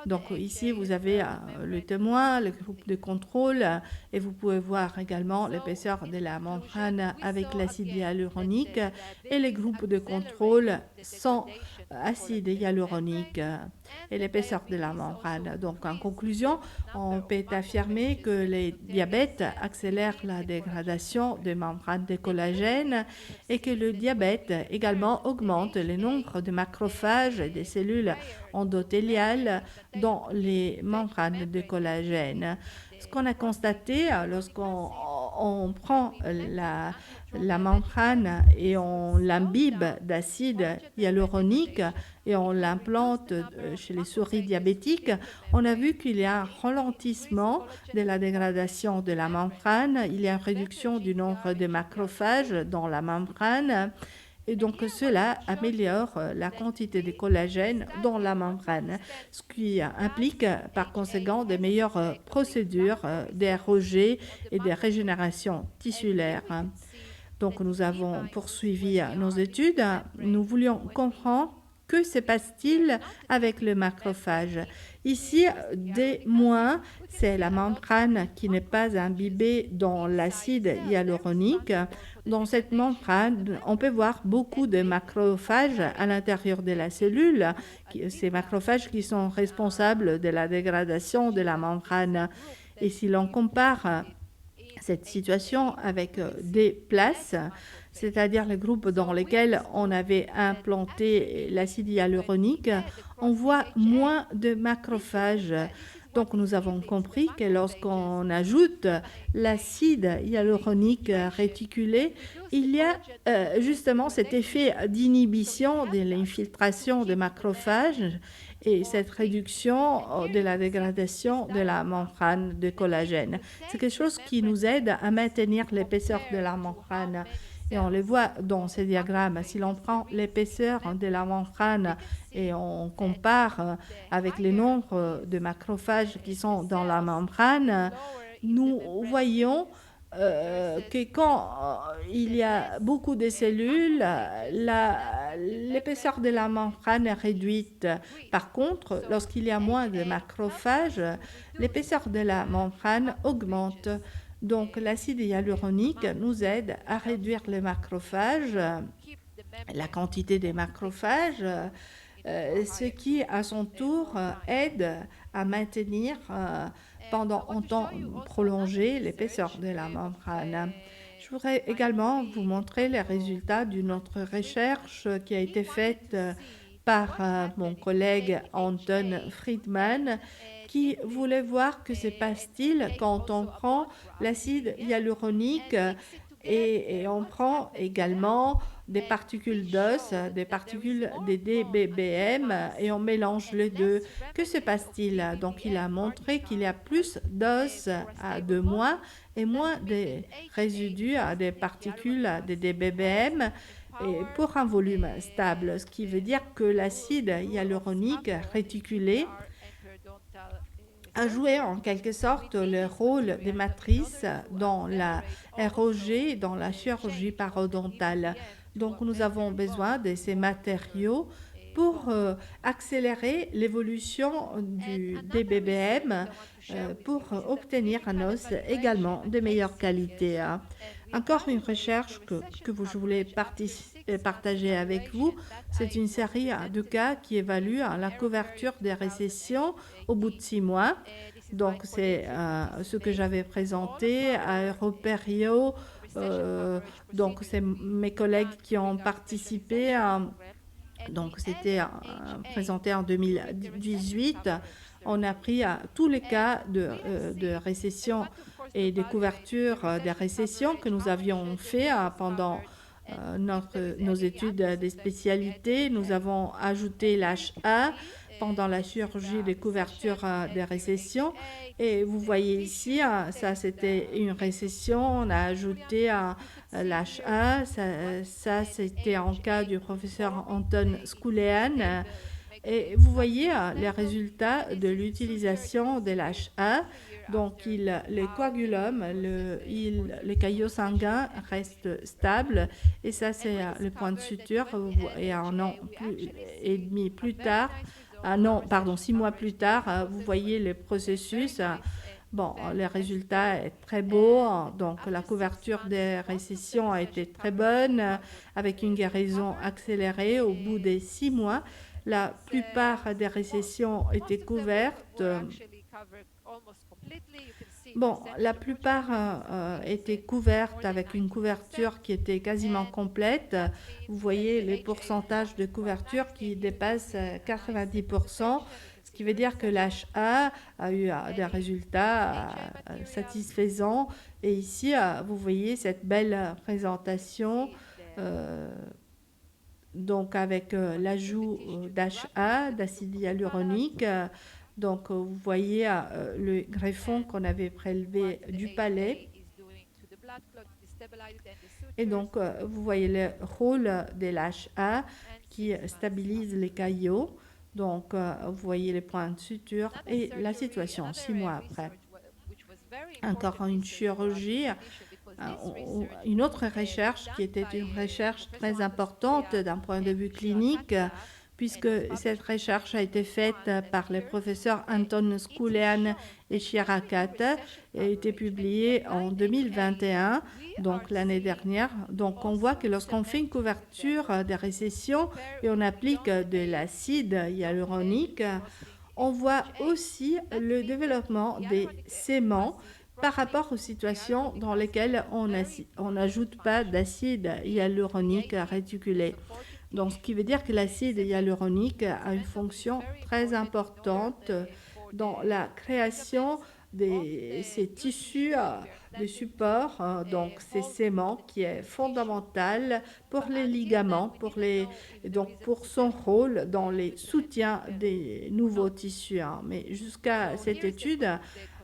Donc ici, vous avez le témoin, le groupe de contrôle et vous pouvez voir également l'épaisseur de la membrane avec l'acide hyaluronique et les groupes de contrôle sans acide hyaluronique et l'épaisseur de la membrane. Donc en conclusion, on peut affirmer que les diabètes accélèrent la dégradation des membranes de collagène et que le diabète également augmente le nombre de macrophages et des cellules endothéliales dans les membranes de collagène. Ce qu'on a constaté lorsqu'on prend la membrane et on l'imbibe d'acide hyaluronique et on l'implante chez les souris diabétiques, on a vu qu'il y a un ralentissement de la dégradation de la membrane, il y a une réduction du nombre de macrophages dans la membrane. Et donc cela améliore la quantité de collagène dans la membrane, ce qui implique par conséquent de meilleures procédures d'ROG et de régénération tissulaire. Donc nous avons poursuivi nos études. Nous voulions comprendre que se passe-t-il avec le macrophage. Ici, D-, c'est la membrane qui n'est pas imbibée dans l'acide hyaluronique. Dans cette membrane, on peut voir beaucoup de macrophages à l'intérieur de la cellule, ces macrophages qui sont responsables de la dégradation de la membrane. Et si l'on compare cette situation avec des places, c'est-à-dire les groupes dans lesquels on avait implanté l'acide hyaluronique, on voit moins de macrophages. Donc nous avons compris que lorsqu'on ajoute l'acide hyaluronique réticulé, il y a justement cet effet d'inhibition de l'infiltration des macrophages et cette réduction de la dégradation de la membrane de collagène. C'est quelque chose qui nous aide à maintenir l'épaisseur de la membrane. Et on le voit dans ces diagrammes. Si l'on prend l'épaisseur de la membrane et on compare avec le nombre de macrophages qui sont dans la membrane, nous voyons que quand il y a beaucoup de cellules, l'épaisseur de la membrane est réduite. Par contre, lorsqu'il y a moins de macrophages, l'épaisseur de la membrane augmente. Donc l'acide hyaluronique nous aide à réduire les macrophages, la quantité des macrophages, ce qui à son tour aide à maintenir pendant un temps prolongé l'épaisseur de la membrane. Je voudrais également vous montrer les résultats d'une autre recherche qui a été faite par mon collègue Anton Friedman, qui voulait voir que se passe-t-il quand on prend l'acide hyaluronique Et on prend également des particules d'os, des particules des DBBM, et on mélange les deux. Que se passe-t-il? Donc, il a montré qu'il y a plus d'os de moins et moins des résidus, des particules des DBBM, et pour un volume stable, ce qui veut dire que l'acide hyaluronique réticulé a joué en quelque sorte le rôle des matrices dans la ROG, dans la chirurgie parodontale. Donc nous avons besoin de ces matériaux pour accélérer l'évolution du DBBM, pour obtenir un os également de meilleure qualité. Encore une recherche que je voulais partager avec vous, c'est une série de cas qui évalue la couverture des récessions au bout de 6 mois. Donc, c'est ce que j'avais présenté à Aeroperio. Donc, c'est mes collègues qui ont participé. Donc, c'était présenté en 2018. On a pris tous les cas de récession et de couverture des récessions que nous avions fait pendant nos études des spécialités. Nous avons ajouté l'HA pendant la chirurgie de couverture des récessions. Et vous voyez ici, ça c'était une récession, on a ajouté l'HA, ça c'était en cas du professeur Anton Skoulean. Et vous voyez les résultats de l'utilisation de l'HA. Donc, les coagulums, les caillots sanguins restent stables. Et ça, c'est le point de suture. Et un an et demi plus tard, 6 mois plus tard, vous voyez le processus. Bon, le résultat est très beau. Donc, la couverture des récessions a été très bonne, avec une guérison accélérée au bout des 6 mois. La plupart des récessions étaient couvertes. Bon, la plupart étaient couvertes avec une couverture qui était quasiment complète. Vous voyez les pourcentages de couverture qui dépassent 90%, ce qui veut dire que l'HA a eu des résultats satisfaisants. Et ici, vous voyez cette belle présentation. Donc avec l'ajout d'HA, d'acide hyaluronique. Donc vous voyez le greffon qu'on avait prélevé du palais. Et donc vous voyez le rôle de l'HA qui stabilise les caillots. Donc vous voyez les points de suture et la situation 6 mois après. Encore une chirurgie. Une autre recherche qui était une recherche très importante d'un point de vue clinique, puisque cette recherche a été faite par les professeurs Anton Skoulean et Chiracat et a été publiée en 2021, donc l'année dernière. Donc on voit que lorsqu'on fait une couverture des récessions et on applique de l'acide hyaluronique, on voit aussi le développement des séments par rapport aux situations dans lesquelles on n'ajoute pas d'acide hyaluronique réticulé. Donc, ce qui veut dire que l'acide hyaluronique a une fonction très importante dans la création de ces tissus de support, donc ces séments, qui est fondamental pour les ligaments, donc pour son rôle dans les soutiens des nouveaux tissus. Mais jusqu'à cette étude,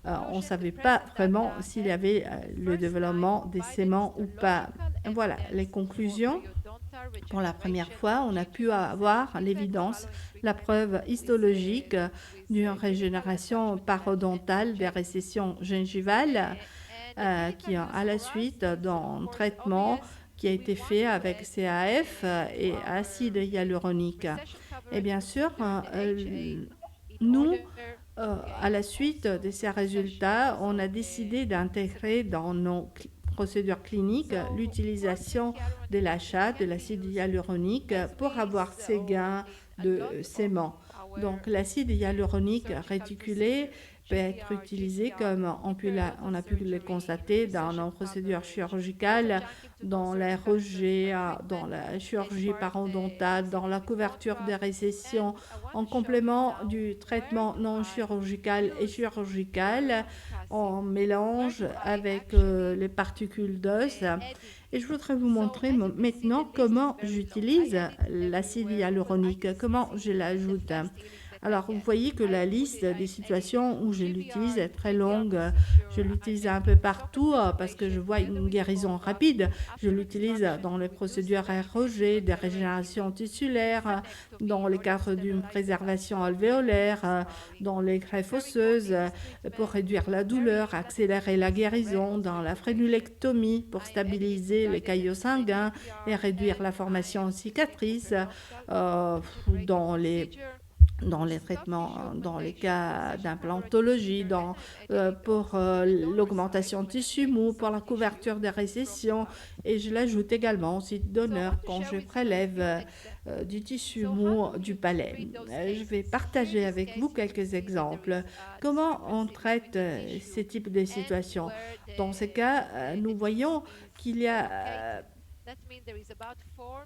on ne savait pas vraiment s'il y avait le développement des séments ou pas. Voilà les conclusions. Pour la première fois, on a pu avoir l'évidence, la preuve histologique d'une régénération parodontale des récessions gingivales qui, à la suite d'un traitement qui a été fait avec CAF et acide hyaluronique. Et bien sûr, nous, à la suite de ces résultats, on a décidé d'intégrer dans nos procédures cliniques l'utilisation de l'achat de l'acide hyaluronique pour avoir ces gains de séments. Donc l'acide hyaluronique réticulé peut être utilisé comme on a pu le constater dans nos procédures chirurgicales, dans la ROG, dans la chirurgie parodontale, dans la couverture des récessions, en complément du traitement non chirurgical et chirurgical, en mélange avec les particules d'os. Et je voudrais vous montrer maintenant comment j'utilise l'acide hyaluronique, comment je l'ajoute. Alors, vous voyez que la liste des situations où je l'utilise est très longue. Je l'utilise un peu partout parce que je vois une guérison rapide. Je l'utilise dans les procédures ROG, des régénérations tissulaires, dans le cadre d'une préservation alvéolaire, dans les greffes osseuses, pour réduire la douleur, accélérer la guérison, dans la frénulectomie, pour stabiliser les caillots sanguins et réduire la formation de cicatrices, euh, dans les traitements, dans les cas d'implantologie, pour l'augmentation de tissu mou, pour la couverture des récessions. Et je l'ajoute également au site d'honneur quand je prélève du tissu mou du palais. Je vais partager avec vous quelques exemples. Comment on traite ces types de situations? Dans ces cas, nous voyons qu'il y a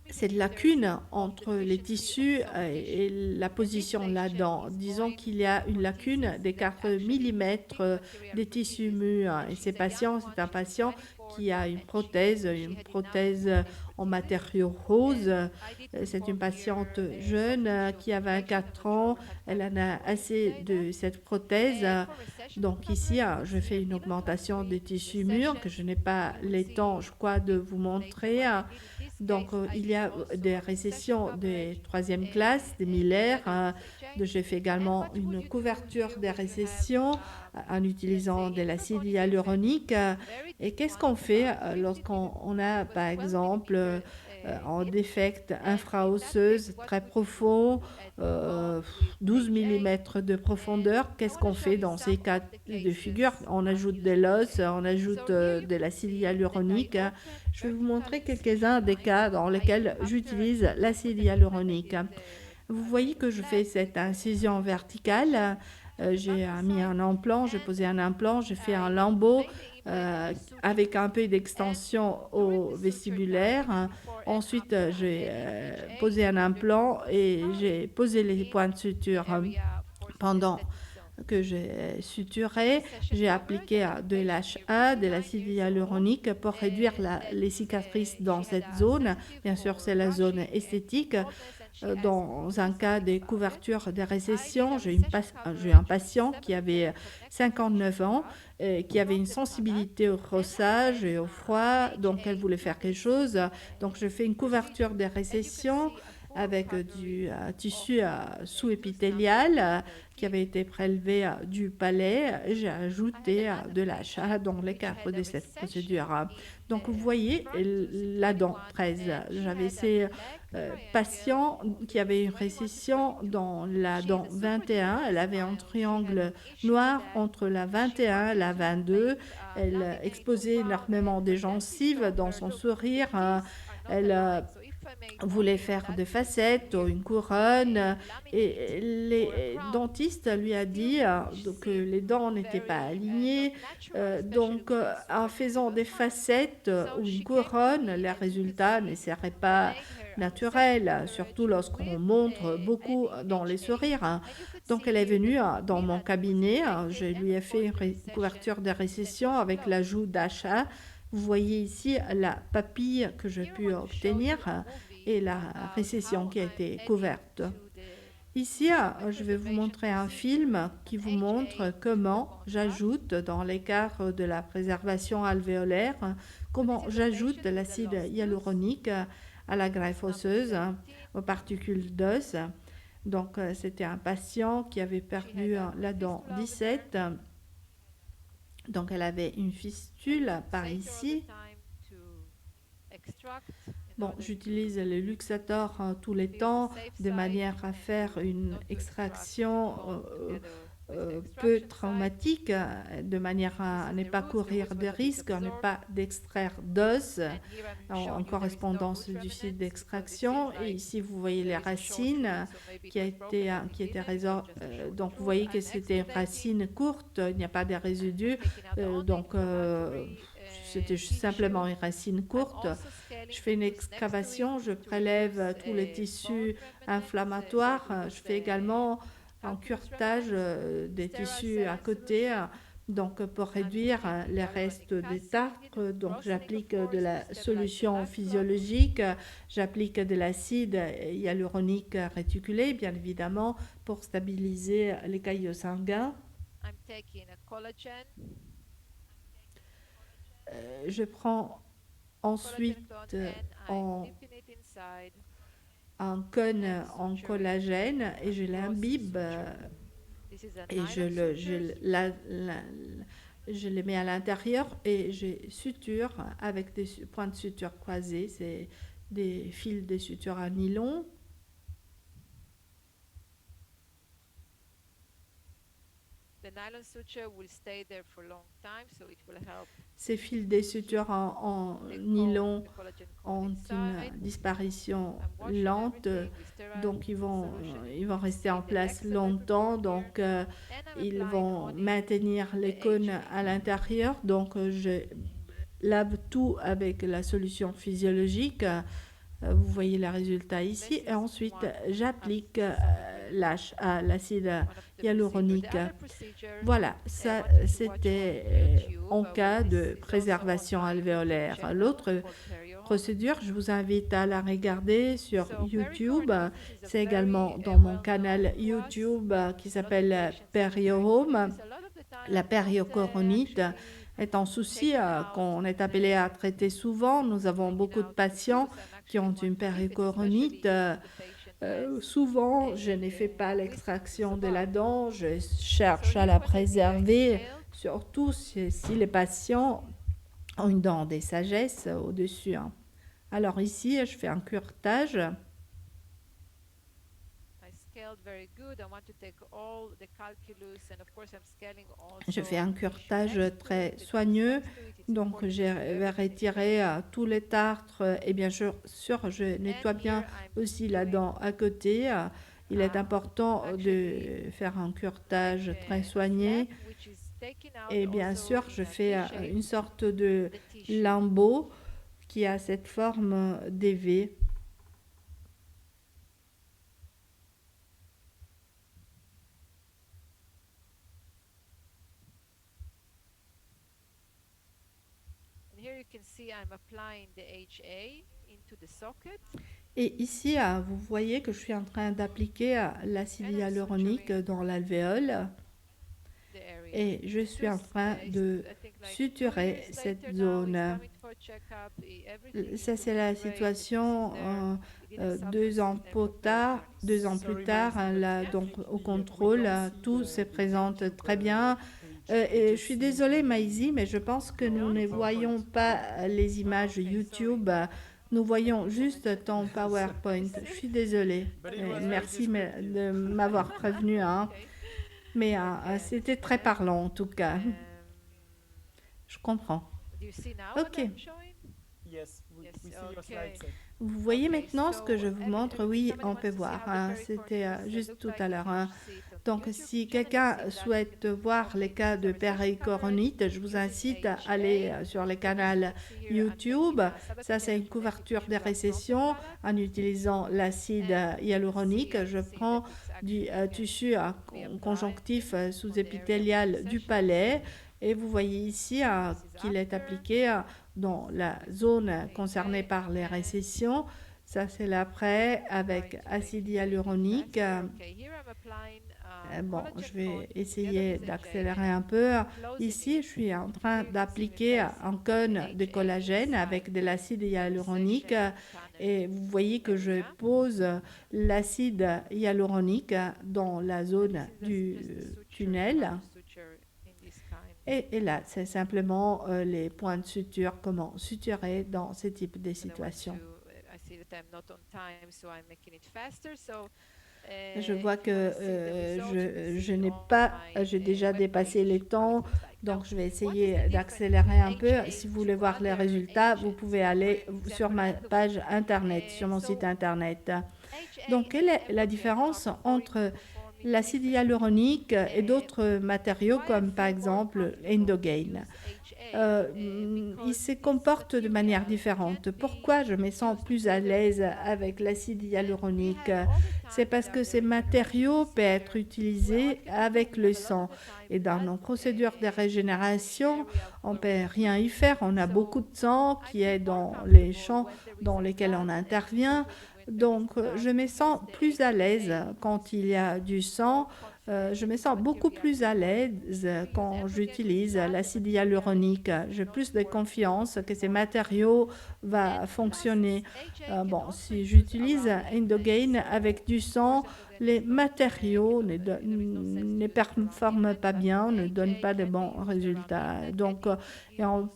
cette lacune entre les tissus et la position de la dent. Disons qu'il y a une lacune des 4 mm des tissus mûrs. Et c'est un patient qui a une prothèse en matériaux roses. C'est une patiente jeune qui a 24 ans. Elle en a assez de cette prothèse. Donc ici, je fais une augmentation des tissus mûrs que je n'ai pas le temps, je crois, de vous montrer. Donc, il y a des récessions des troisième classe, des millaires. J'ai fait également une couverture des récessions en utilisant de l'acide hyaluronique. Et qu'est-ce qu'on fait lorsqu'on a, par exemple, en défect infraosseuse très profond, 12 mm de profondeur? Qu'est-ce qu'on fait dans ces cas de figure? On ajoute de l'os, on ajoute de l'acide hyaluronique. Je vais vous montrer quelques-uns des cas dans lesquels j'utilise l'acide hyaluronique. Vous voyez que je fais cette incision verticale. J'ai mis un implant, j'ai posé un implant, j'ai fait un lambeau avec un peu d'extension au vestibulaire. Ensuite, j'ai posé un implant et j'ai posé les points de suture. Pendant que j'ai suturé, j'ai appliqué de l'HA, de l'acide hyaluronique pour réduire les cicatrices dans cette zone. Bien sûr, c'est la zone esthétique. Dans un cas de couverture des récessions, j'ai un patient qui avait 59 ans, qui avait une sensibilité au rossage et au froid, donc elle voulait faire quelque chose. Donc je fais une couverture des récessions avec du tissu sous-épithélial qui avait été prélevé du palais. J'ai ajouté de l'achat dans le cadre de cette procédure. Donc vous voyez, la dent 13, j'avais ces patients qui avaient une récession dans la dent 21. Elle avait un triangle noir entre la 21 et la 22. Elle exposait énormément des gencives dans son sourire. Elle voulait faire des facettes ou une couronne et les dentistes lui a dit que les dents n'étaient pas alignées. En faisant des facettes ou une couronne, les résultats ne seraient pas naturels, surtout lorsqu'on montre beaucoup dans les sourires. Donc elle est venue dans mon cabinet, je lui ai fait une couverture de récession avec l'ajout d'achat. Vous voyez ici la papille que j'ai pu obtenir et la récession qui a été couverte. Ici, je vais vous montrer un film qui vous montre comment j'ajoute dans l'écart de la préservation alvéolaire, comment j'ajoute de l'acide hyaluronique à la greffe osseuse, aux particules d'os. Donc, c'était un patient qui avait perdu la dent 17. Donc, elle avait une fistule par ici. Bon, j'utilise le luxator tous les temps de manière à faire une extraction peu traumatique, de manière à ne pas courir de risques, à ne pas d'extraire d'os en correspondance du site d'extraction. Et ici, vous voyez les racines qui étaient donc, vous voyez que c'était une racine courte, il n'y a pas de résidus. Donc, c'était simplement une racine courte. Je fais une excavation, je prélève tous les tissus inflammatoires. Je fais également un curetage des tissus à côté, donc pour réduire les restes des tartres. Donc j'applique de la solution physiologique, j'applique de l'acide hyaluronique réticulé, bien évidemment, pour stabiliser les caillots sanguins. Je prends ensuite en un cône en collagène et je l'imbibe et je les mets à l'intérieur et je suture avec des points de suture croisés. C'est des fils de suture à nylon. Ces fils de suture en nylon ont une disparition lente, donc ils vont rester en place longtemps, donc ils vont maintenir les cônes à l'intérieur. Donc je lave tout avec la solution physiologique. Vous voyez le résultat ici. Et ensuite, j'applique l'acide hyaluronique. Voilà, ça c'était en cas de préservation alvéolaire. L'autre procédure, je vous invite à la regarder sur YouTube. C'est également dans mon canal YouTube qui s'appelle PerioHome. La périocoronite est un souci qu'on est appelé à traiter souvent. Nous avons beaucoup de patients qui ont une périocoronite. Souvent, je ne fais pas l'extraction de la dent, je cherche à la préserver, surtout si les patients ont une dent des sagesses au-dessus. Alors ici, je fais un curetage. Je fais un curetage très soigneux, donc je vais retirer tous les tartres et bien sûr, je nettoie bien aussi la dent à côté. Il est important de faire un curetage très soigné et bien sûr, je fais une sorte de lambeau qui a cette forme d'V. Et ici, vous voyez que je suis en train d'appliquer l'acide hyaluronique dans l'alvéole et je suis en train de suturer cette zone. Ça, c'est la situation 2 ans plus tard, là, donc au contrôle, tout se présente très bien. Et je suis désolée, Maïzy, mais je pense que nous ne voyons pas les images YouTube. Nous voyons juste ton PowerPoint. Je suis désolée. Merci de m'avoir prévenu. Mais c'était très parlant en tout cas. Je comprends. Ok. Vous voyez maintenant ce que je vous montre? Oui, on peut voir. C'était juste tout à l'heure. Donc, si quelqu'un souhaite voir les cas de péricoronite, je vous incite à aller sur le canal YouTube. Ça, c'est une couverture des récessions en utilisant l'acide hyaluronique. Je prends du tissu conjonctif sous-épithélial du palais et vous voyez ici qu'il est appliqué dans la zone concernée par les récessions. Ça, c'est l'après avec acide hyaluronique. Bon, je vais essayer d'accélérer un peu. Ici, je suis en train d'appliquer un cône de collagène avec de l'acide hyaluronique et vous voyez que je pose l'acide hyaluronique dans la zone du tunnel. Et là, c'est simplement les points de suture, comment suturer dans ce type de situation. Je vois que je n'ai pas, j'ai déjà dépassé les temps, donc je vais essayer d'accélérer un peu. Si vous voulez voir les résultats, vous pouvez aller sur ma page internet, sur mon site internet. Donc, quelle est la différence entre l'acide hyaluronique et d'autres matériaux comme par exemple l'endogaine? Ils se comportent de manière différente. Pourquoi je me sens plus à l'aise avec l'acide hyaluronique? C'est parce que ces matériaux peuvent être utilisés avec le sang. Et dans nos procédures de régénération, on ne peut rien y faire. On a beaucoup de sang qui est dans les champs dans lesquels on intervient. Donc, je me sens plus à l'aise quand il y a du sang. Je me sens beaucoup plus à l'aise quand j'utilise l'acide hyaluronique. J'ai plus de confiance que ces matériaux vont fonctionner. Bon, si j'utilise Endogain avec du sang, les matériaux ne performent pas bien, ne donnent pas de bons résultats. Donc, et en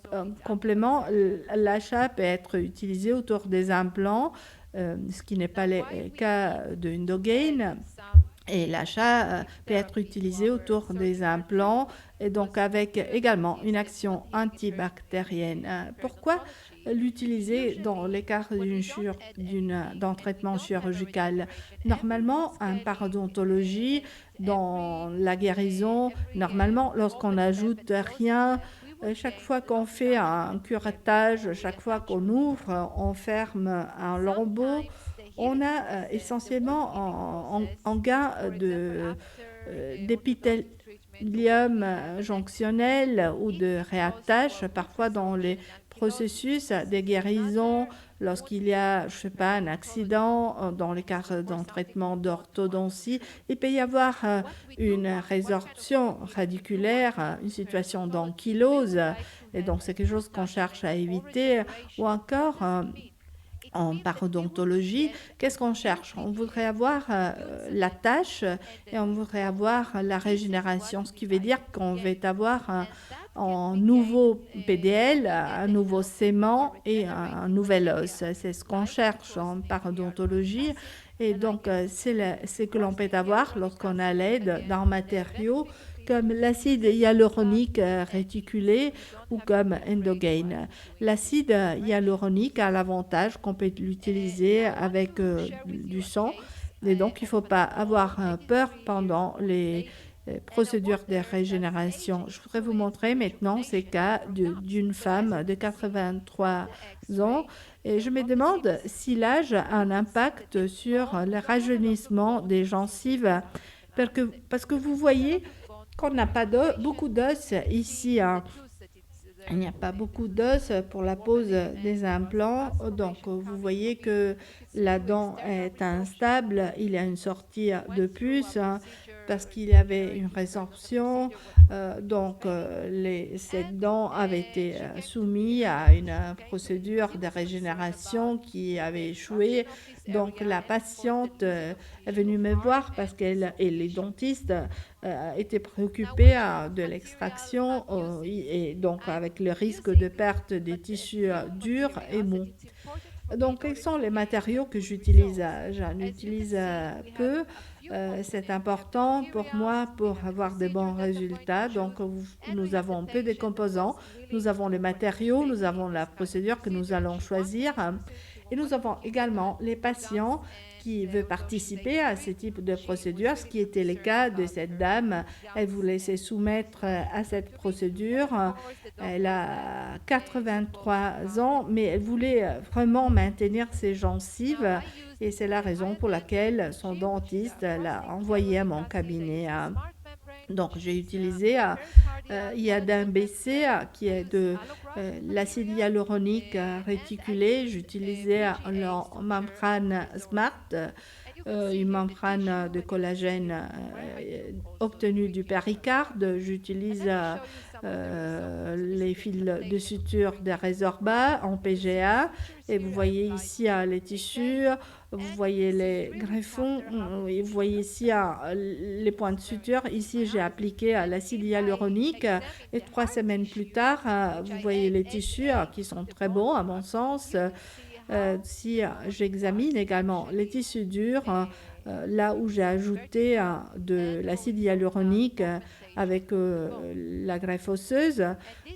complément, l'achat peut être utilisé autour des implants, ce qui n'est pas le cas de Endogain. Et l'achat peut être utilisé autour des implants et donc avec également une action antibactérienne. Pourquoi l'utiliser dans les cas d'un traitement chirurgical? Normalement, en parodontologie, dans la guérison, normalement, lorsqu'on n'ajoute rien, chaque fois qu'on fait un curettage, chaque fois qu'on ouvre, on ferme un lambeau, on a essentiellement en gain d'épithélium jonctionnel ou de réattache, parfois dans les processus de guérison, lorsqu'il y a, je sais pas, un accident, dans les cas d'un traitement d'orthodontie, il peut y avoir une résorption radiculaire, une situation d'ankylose, et donc c'est quelque chose qu'on cherche à éviter, ou encore en parodontologie, qu'est-ce qu'on cherche? On voudrait avoir la tâche et on voudrait avoir la régénération, ce qui veut dire qu'on veut avoir un nouveau PDL, un nouveau sément et un nouvel os. C'est ce qu'on cherche en parodontologie. Et donc, c'est ce que l'on peut avoir lorsqu'on a l'aide d'un matériau comme l'acide hyaluronique réticulé ou comme Endogain. L'acide hyaluronique a l'avantage qu'on peut l'utiliser avec du sang et donc il ne faut pas avoir peur pendant les procédures de régénération. Je voudrais vous montrer maintenant ces cas d'une femme de 83 ans et je me demande si l'âge a un impact sur le rajeunissement des gencives parce que vous voyez qu'on n'a pas beaucoup d'os ici, hein. Il n'y a pas beaucoup d'os pour la pose des implants. Donc, vous voyez que la dent est instable. Il y a une sortie de puce hein, parce qu'il y avait une résorption. Cette dent avait été soumise à une procédure de régénération qui avait échoué. Donc, la patiente est venue me voir parce qu'elle et les dentistes étaient préoccupés de l'extraction et donc avec le risque de perte des tissus durs et mous. Donc, quels sont les matériaux que j'utilise? J'en utilise peu. C'est important pour moi pour avoir de bons résultats. Donc, nous avons peu de composants, nous avons les matériaux, nous avons la procédure que nous allons choisir. Et nous avons également les patients qui veulent participer à ce type de procédure, ce qui était le cas de cette dame. Elle voulait se soumettre à cette procédure. Elle a 83 ans, mais elle voulait vraiment maintenir ses gencives et c'est la raison pour laquelle son dentiste l'a envoyée à mon cabinet. Donc, j'ai utilisé Iadin BC qui est de l'acide hyaluronique réticulé. J'utilisais la membrane Smart, une membrane de collagène obtenue du péricarde. J'utilise les fils de suture des Resorba en PGA. Et vous voyez ici les tissus, vous voyez les greffons, et vous voyez ici les points de suture. Ici, j'ai appliqué l'acide hyaluronique et 3 semaines plus tard, vous voyez les tissus qui sont très beaux à mon sens. Si j'examine également les tissus durs, là où j'ai ajouté de l'acide hyaluronique avec la greffe osseuse.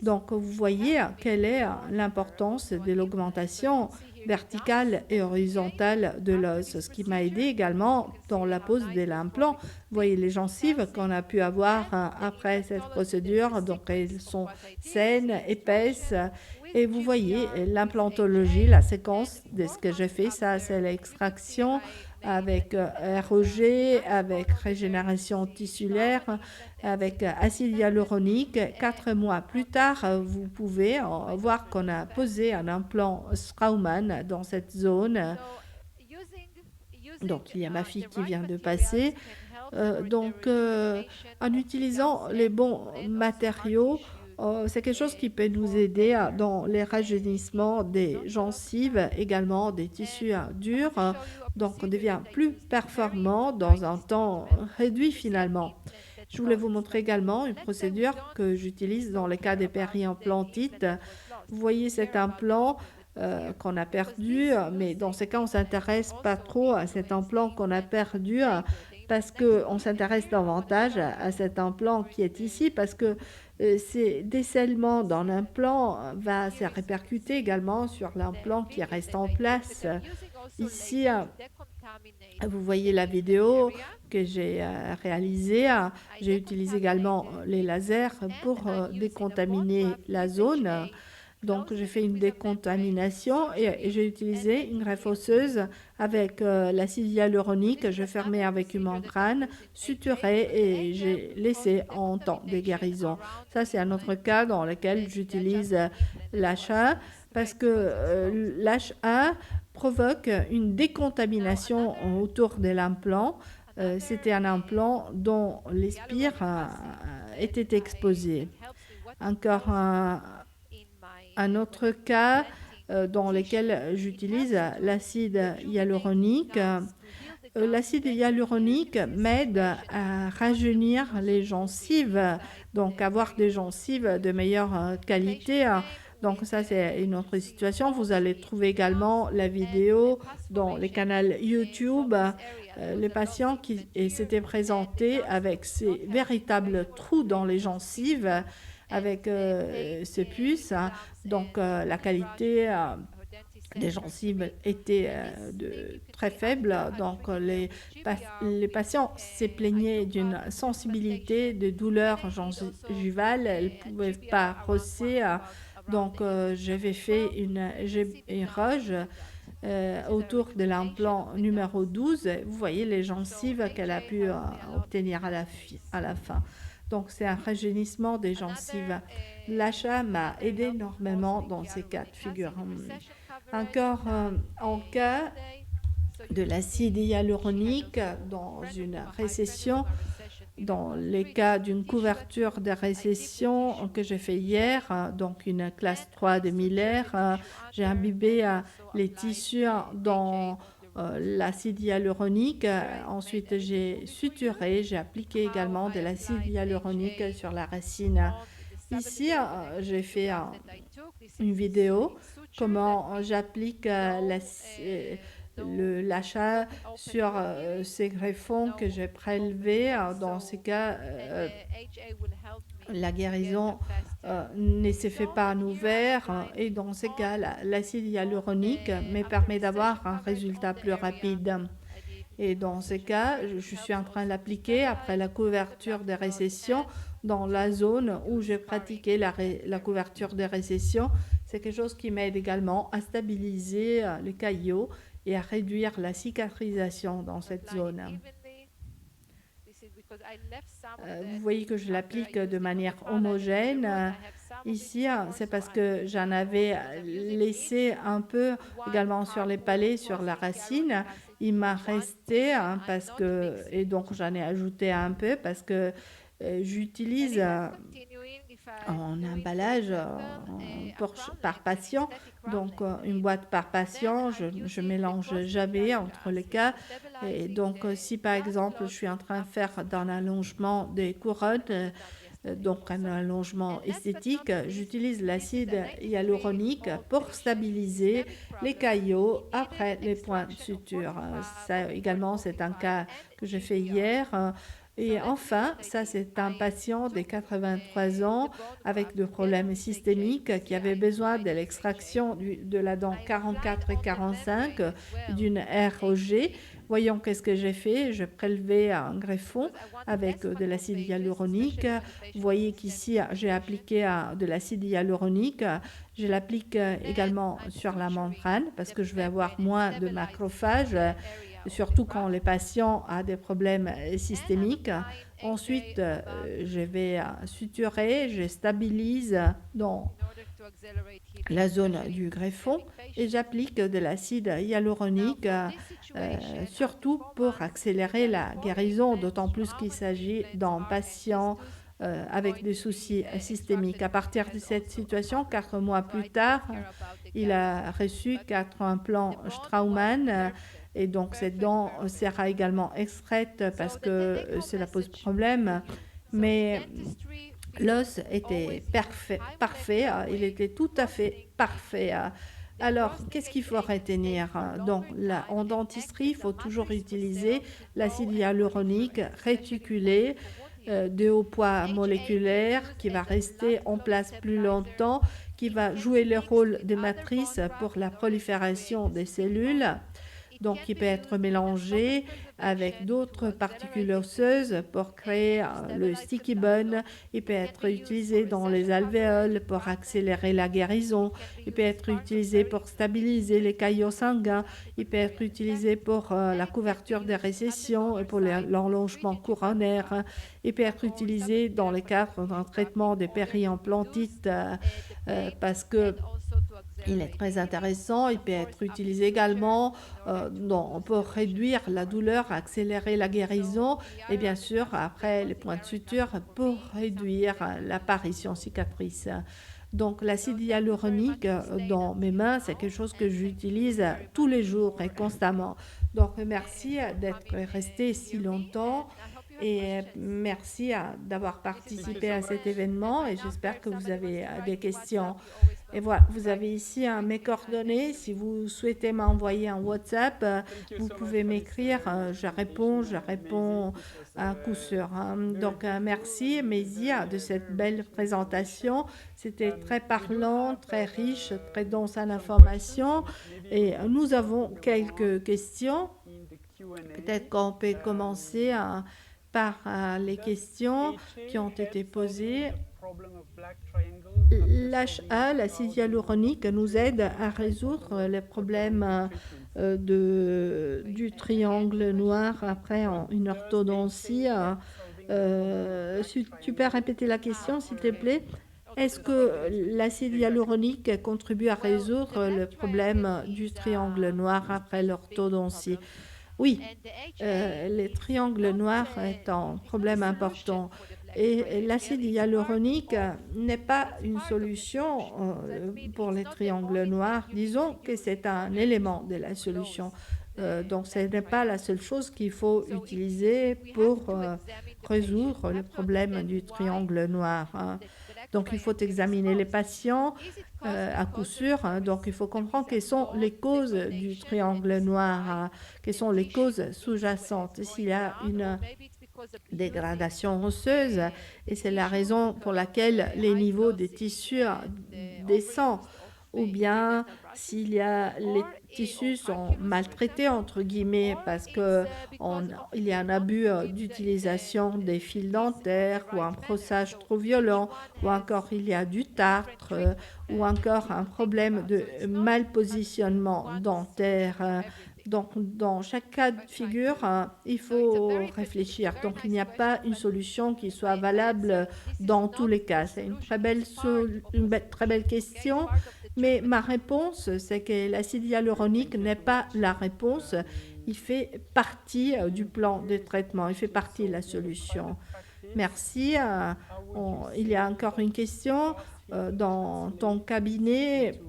Donc, vous voyez quelle est l'importance de l'augmentation verticale et horizontale de l'os, ce qui m'a aidé également dans la pose de l'implant. Vous voyez les gencives qu'on a pu avoir après cette procédure, donc elles sont saines, épaisses, et vous voyez l'implantologie, la séquence de ce que j'ai fait, ça c'est l'extraction avec ROG, avec régénération tissulaire, avec acide hyaluronique. 4 mois plus tard, vous pouvez voir qu'on a posé un implant Straumann dans cette zone. Donc, il y a ma fille qui vient de passer. En utilisant les bons matériaux, c'est quelque chose qui peut nous aider dans les rajeunissements des gencives, également des tissus durs. Donc, on devient plus performant dans un temps réduit finalement. Je voulais vous montrer également une procédure que j'utilise dans le cas des périimplantites. Vous voyez cet implant qu'on a perdu, mais dans ce cas, on ne s'intéresse pas trop à cet implant qu'on a perdu parce qu'on s'intéresse davantage à cet implant qui est ici, parce que ces décellements dans l'implant va se répercuter également sur l'implant qui reste en place. Ici, vous voyez la vidéo que j'ai réalisée. J'ai utilisé également les lasers pour décontaminer la zone. Donc, j'ai fait une décontamination et j'ai utilisé une greffe osseuse avec l'acide hyaluronique. Je fermais avec une membrane suturée et j'ai laissé en temps de guérison. Ça, c'est un autre cas dans lequel j'utilise l'HA parce que l'HA provoque une décontamination autour de l'implant. C'était un implant dont les spires étaient exposés. Encore un autre cas dans lequel j'utilise l'acide hyaluronique. L'acide hyaluronique m'aide à rajeunir les gencives, donc avoir des gencives de meilleure qualité. Donc ça, c'est une autre situation. Vous allez trouver également la vidéo dans les canaux YouTube. Les patients qui s'étaient présentés avec ces véritables trous dans les gencives, avec ces puces. Donc la qualité des gencives était très faible. Donc les patients se plaignaient d'une sensibilité, de douleurs gingivales. Elles ne pouvaient pas rosser. Donc j'avais fait une roge autour de l'implant numéro 12. Vous voyez les gencives qu'elle a pu obtenir à la fin. Donc, c'est un rajeunissement des gencives. L'achat m'a aidé énormément dans ces cas de figure. Encore en cas de l'acide hyaluronique dans une récession, dans les cas d'une couverture de récession que j'ai fait hier, donc une classe 3 de Miller, j'ai imbibé les tissus dans l'acide hyaluronique. Ensuite, j'ai suturé, j'ai appliqué également de l'acide hyaluronique sur la racine. Ici, j'ai fait une vidéo comment j'applique l'achat sur ces greffons que j'ai prélevés. Dans ces cas, la guérison ne se fait pas en ouvert et dans ces cas, l'acide hyaluronique me permet d'avoir un résultat plus rapide. Et dans ces cas, je suis en train de l'appliquer après la couverture des récessions dans la zone où j'ai pratiqué la couverture des récessions. C'est quelque chose qui m'aide également à stabiliser le caillot et à réduire la cicatrisation dans cette zone. Vous voyez que je l'applique de manière homogène. Ici, c'est parce que j'en avais laissé un peu également sur les palais, sur la racine. Il m'a resté parce que, et donc j'en ai ajouté un peu parce que j'utilise en emballage par patient, donc une boîte par patient, je mélange jamais entre les cas. Et donc si par exemple je suis en train de faire dans l'allongement des couronnes, donc un allongement esthétique, j'utilise l'acide hyaluronique pour stabiliser les caillots après les points de suture. Ça également, c'est un cas que j'ai fait hier. Et enfin, ça c'est un patient de 83 ans avec des problèmes systémiques qui avait besoin de l'extraction de la dent 44 et 45 d'une ROG. Voyons qu'est-ce que j'ai fait. Je prélevais un greffon avec de l'acide hyaluronique. Vous voyez qu'ici, j'ai appliqué de l'acide hyaluronique. Je l'applique également sur la membrane parce que je vais avoir moins de macrophages, surtout quand les patients ont des problèmes systémiques. Ensuite, je vais suturer, je stabilise dans la zone du greffon et j'applique de l'acide hyaluronique, surtout pour accélérer la guérison, d'autant plus qu'il s'agit d'un patient avec des soucis systémiques. À partir de cette situation, 4 mois plus tard, il a reçu 4 implants Straumann. Et donc, cette dent sera également extraite parce que cela pose problème. Mais l'os était parfait, il était tout à fait parfait. Alors, qu'est-ce qu'il faut retenir? Donc, là, en dentisterie, il faut toujours utiliser l'acide hyaluronique réticulé de haut poids moléculaire qui va rester en place plus longtemps, qui va jouer le rôle de matrice pour la prolifération des cellules. Donc, il peut être mélangé avec d'autres particules osseuses pour créer le sticky bone. Il peut être utilisé dans les alvéoles pour accélérer la guérison. Il peut être utilisé pour stabiliser les caillots sanguins. Il peut être utilisé pour la couverture des récessions et pour l'enlongement coronaire. Il peut être utilisé dans le cadre d'un traitement des périimplantites parce que il est très intéressant. Il peut être utilisé également pour réduire la douleur, accélérer la guérison et bien sûr, après les points de suture, pour réduire l'apparition cicatrice. Donc l'acide hyaluronique dans mes mains, c'est quelque chose que j'utilise tous les jours et constamment. Donc merci d'être resté si longtemps et merci d'avoir participé à cet événement et j'espère que vous avez des questions. Et voilà, vous avez ici mes coordonnées. Si vous souhaitez m'envoyer un WhatsApp, vous pouvez m'écrire. Je réponds à coup sûr. Donc, merci, Maisie, de cette belle présentation. C'était très parlant, très riche, très dense en informations. Et nous avons quelques questions. Peut-être qu'on peut commencer par les questions qui ont été posées. L'HA, l'acide hyaluronique, nous aide à résoudre les problèmes du triangle noir après une orthodontie. Tu peux répéter la question, s'il te plaît? Est-ce que l'acide hyaluronique contribue à résoudre le problème du triangle noir après l'orthodontie? Oui, le triangle noir est un problème important. Et l'acide hyaluronique n'est pas une solution pour les triangles noirs. Disons que c'est un élément de la solution. Donc, ce n'est pas la seule chose qu'il faut utiliser pour résoudre le problème du triangle noir. Donc, il faut examiner les patients à coup sûr. Donc, il faut comprendre quelles sont les causes du triangle noir, quelles sont les causes sous-jacentes. S'il y a une dégradation osseuse, et c'est la raison pour laquelle les niveaux des tissus descendent, ou bien s'il y a les tissus sont maltraités entre guillemets parce que il y a un abus d'utilisation des fils dentaires ou un brossage trop violent ou encore il y a du tartre ou encore un problème de malpositionnement dentaire. Donc, dans chaque cas de figure, il faut réfléchir. Donc, il n'y a pas une solution qui soit valable dans tous les cas. C'est une très belle question. Mais ma réponse, c'est que l'acide hyaluronique n'est pas la réponse. Il fait partie du plan de traitement. Il fait partie de la solution. Merci. Il y a encore une question. Dans ton cabinet,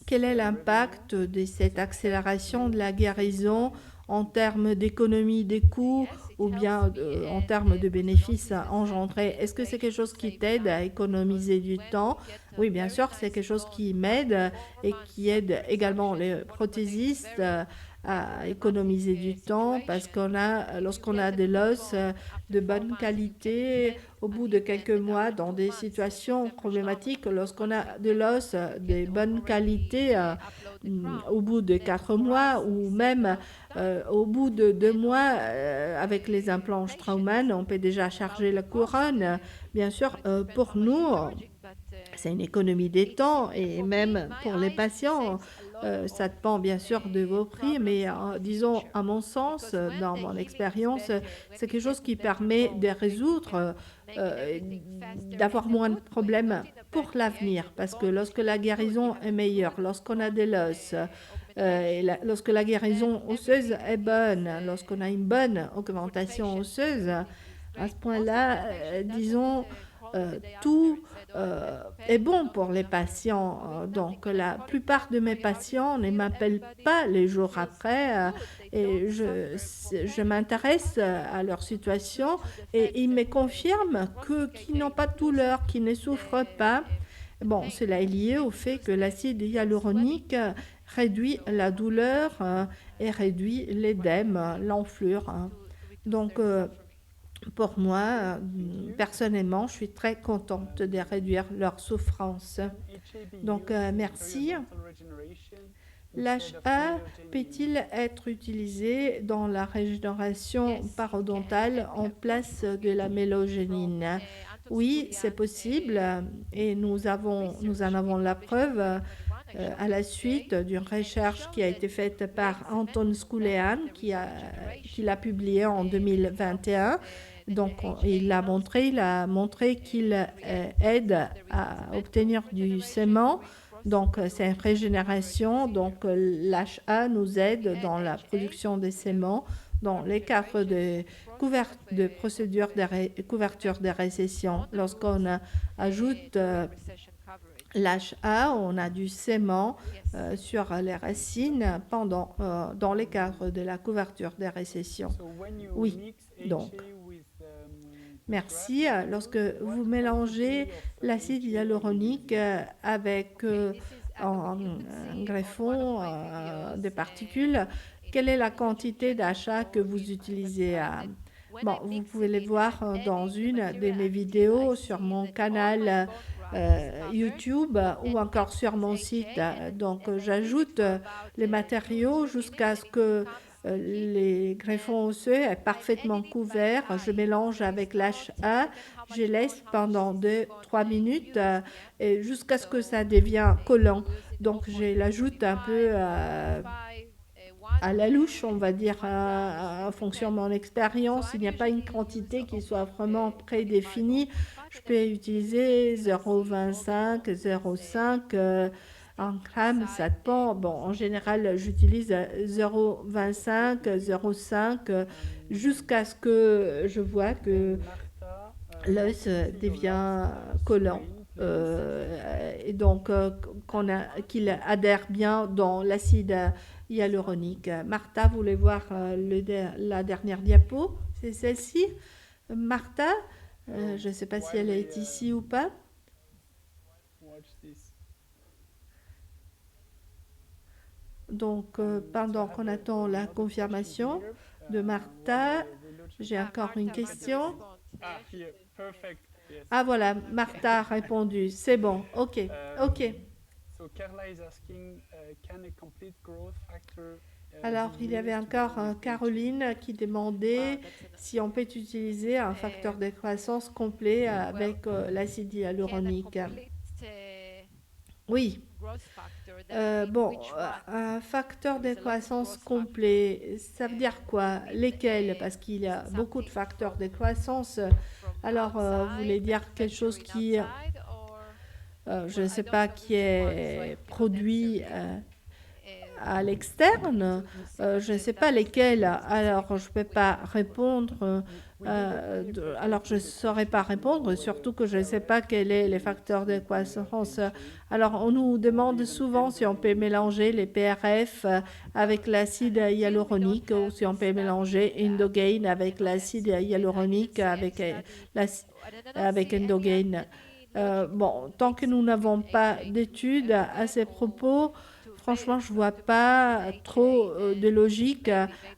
quel est l'impact de cette accélération de la guérison en termes d'économie des coûts ou bien en termes de bénéfices engendrés. Est-ce que c'est quelque chose qui t'aide à économiser du temps? Oui, bien sûr, c'est quelque chose qui m'aide et qui aide également les prothésistes à économiser du temps parce lorsqu'on a des l'os de bonne qualité, au bout de quelques mois, dans des situations problématiques, lorsqu'on a de l'os de bonne qualité, au bout de 4 mois ou même au bout de 2 mois, avec les implants Straumann, on peut déjà charger la couronne. Bien sûr, pour nous, c'est une économie des temps et même pour les patients, ça dépend bien sûr de vos prix, mais disons, à mon sens, dans mon expérience, c'est quelque chose qui permet de résoudre, euh, d'avoir moins de problèmes pour l'avenir, parce que lorsque la guérison est meilleure, lorsqu'on a de l'os, lorsque la guérison osseuse est bonne, lorsqu'on a une bonne augmentation osseuse, à ce point-là, disons, tout est bon pour les patients. Donc, la plupart de mes patients ne m'appellent pas les jours après et je m'intéresse à leur situation et ils me confirment qu'ils n'ont pas de douleur, qu'ils ne souffrent pas. Bon, cela est lié au fait que l'acide hyaluronique réduit la douleur et réduit l'édème, l'enflure. Donc, pour moi, personnellement, je suis très contente de réduire leur souffrance. Donc, merci. L'HA peut-il être utilisé dans la régénération parodontale en place de la mélogénine? Oui, c'est possible et nous en avons la preuve à la suite d'une recherche qui a été faite par Anton Skoulean, qui l'a publiée en 2021. Donc, il a montré qu'il aide à obtenir du sément. Donc, c'est une régénération. Donc, l'HA nous aide dans la production des séments dans les cadres de procédures de couverture des récessions. Lorsqu'on ajoute l'HA, on a du sément sur les racines dans les cadres de la couverture des récessions. Oui, donc. Merci. Lorsque vous mélangez l'acide hyaluronique avec un greffon de particules, quelle est la quantité d'achat que vous utilisez? Bon, vous pouvez les voir dans une de mes vidéos sur mon canal YouTube ou encore sur mon site. Donc, j'ajoute les matériaux jusqu'à ce que les greffons osseux est parfaitement couvert. Je mélange avec l'HA, je laisse pendant 2-3 minutes et jusqu'à ce que ça devienne collant. Donc je l'ajoute un peu à la louche, on va dire, en fonction de mon expérience. Il n'y a pas une quantité qui soit vraiment prédéfinie. Je peux utiliser 0,25, 0,5 en grammes, ça dépend. Bon, en général, j'utilise 0,25, 0,5 jusqu'à ce que je vois que l'os devient collant. Et donc, qu'il adhère bien dans l'acide hyaluronique. Martha voulait voir la dernière diapo, c'est celle-ci. Martha, je ne sais pas si elle est ici ou pas. Donc, pendant qu'on attend la confirmation de Martha, j'ai encore une question. Ah voilà, Martha a répondu. C'est bon, ok, ok. Alors, il y avait encore Caroline qui demandait si on peut utiliser un facteur de croissance complet avec l'acide hyaluronique. Oui. Bon, un facteur de croissance complet, ça veut dire quoi? Lesquels? Parce qu'il y a beaucoup de facteurs de croissance. Alors, vous voulez dire quelque chose qui, je ne sais pas, qui est produit à l'externe. Je ne sais pas lesquels, alors je ne peux pas répondre. Alors je ne saurais pas répondre, surtout que je ne sais pas quels sont les facteurs de croissance. Alors on nous demande souvent si on peut mélanger les PRF avec l'acide hyaluronique ou si on peut mélanger Endogain avec l'acide hyaluronique avec Endogain. Bon, tant que nous n'avons pas d'études à ces propos, franchement, je ne vois pas trop de logique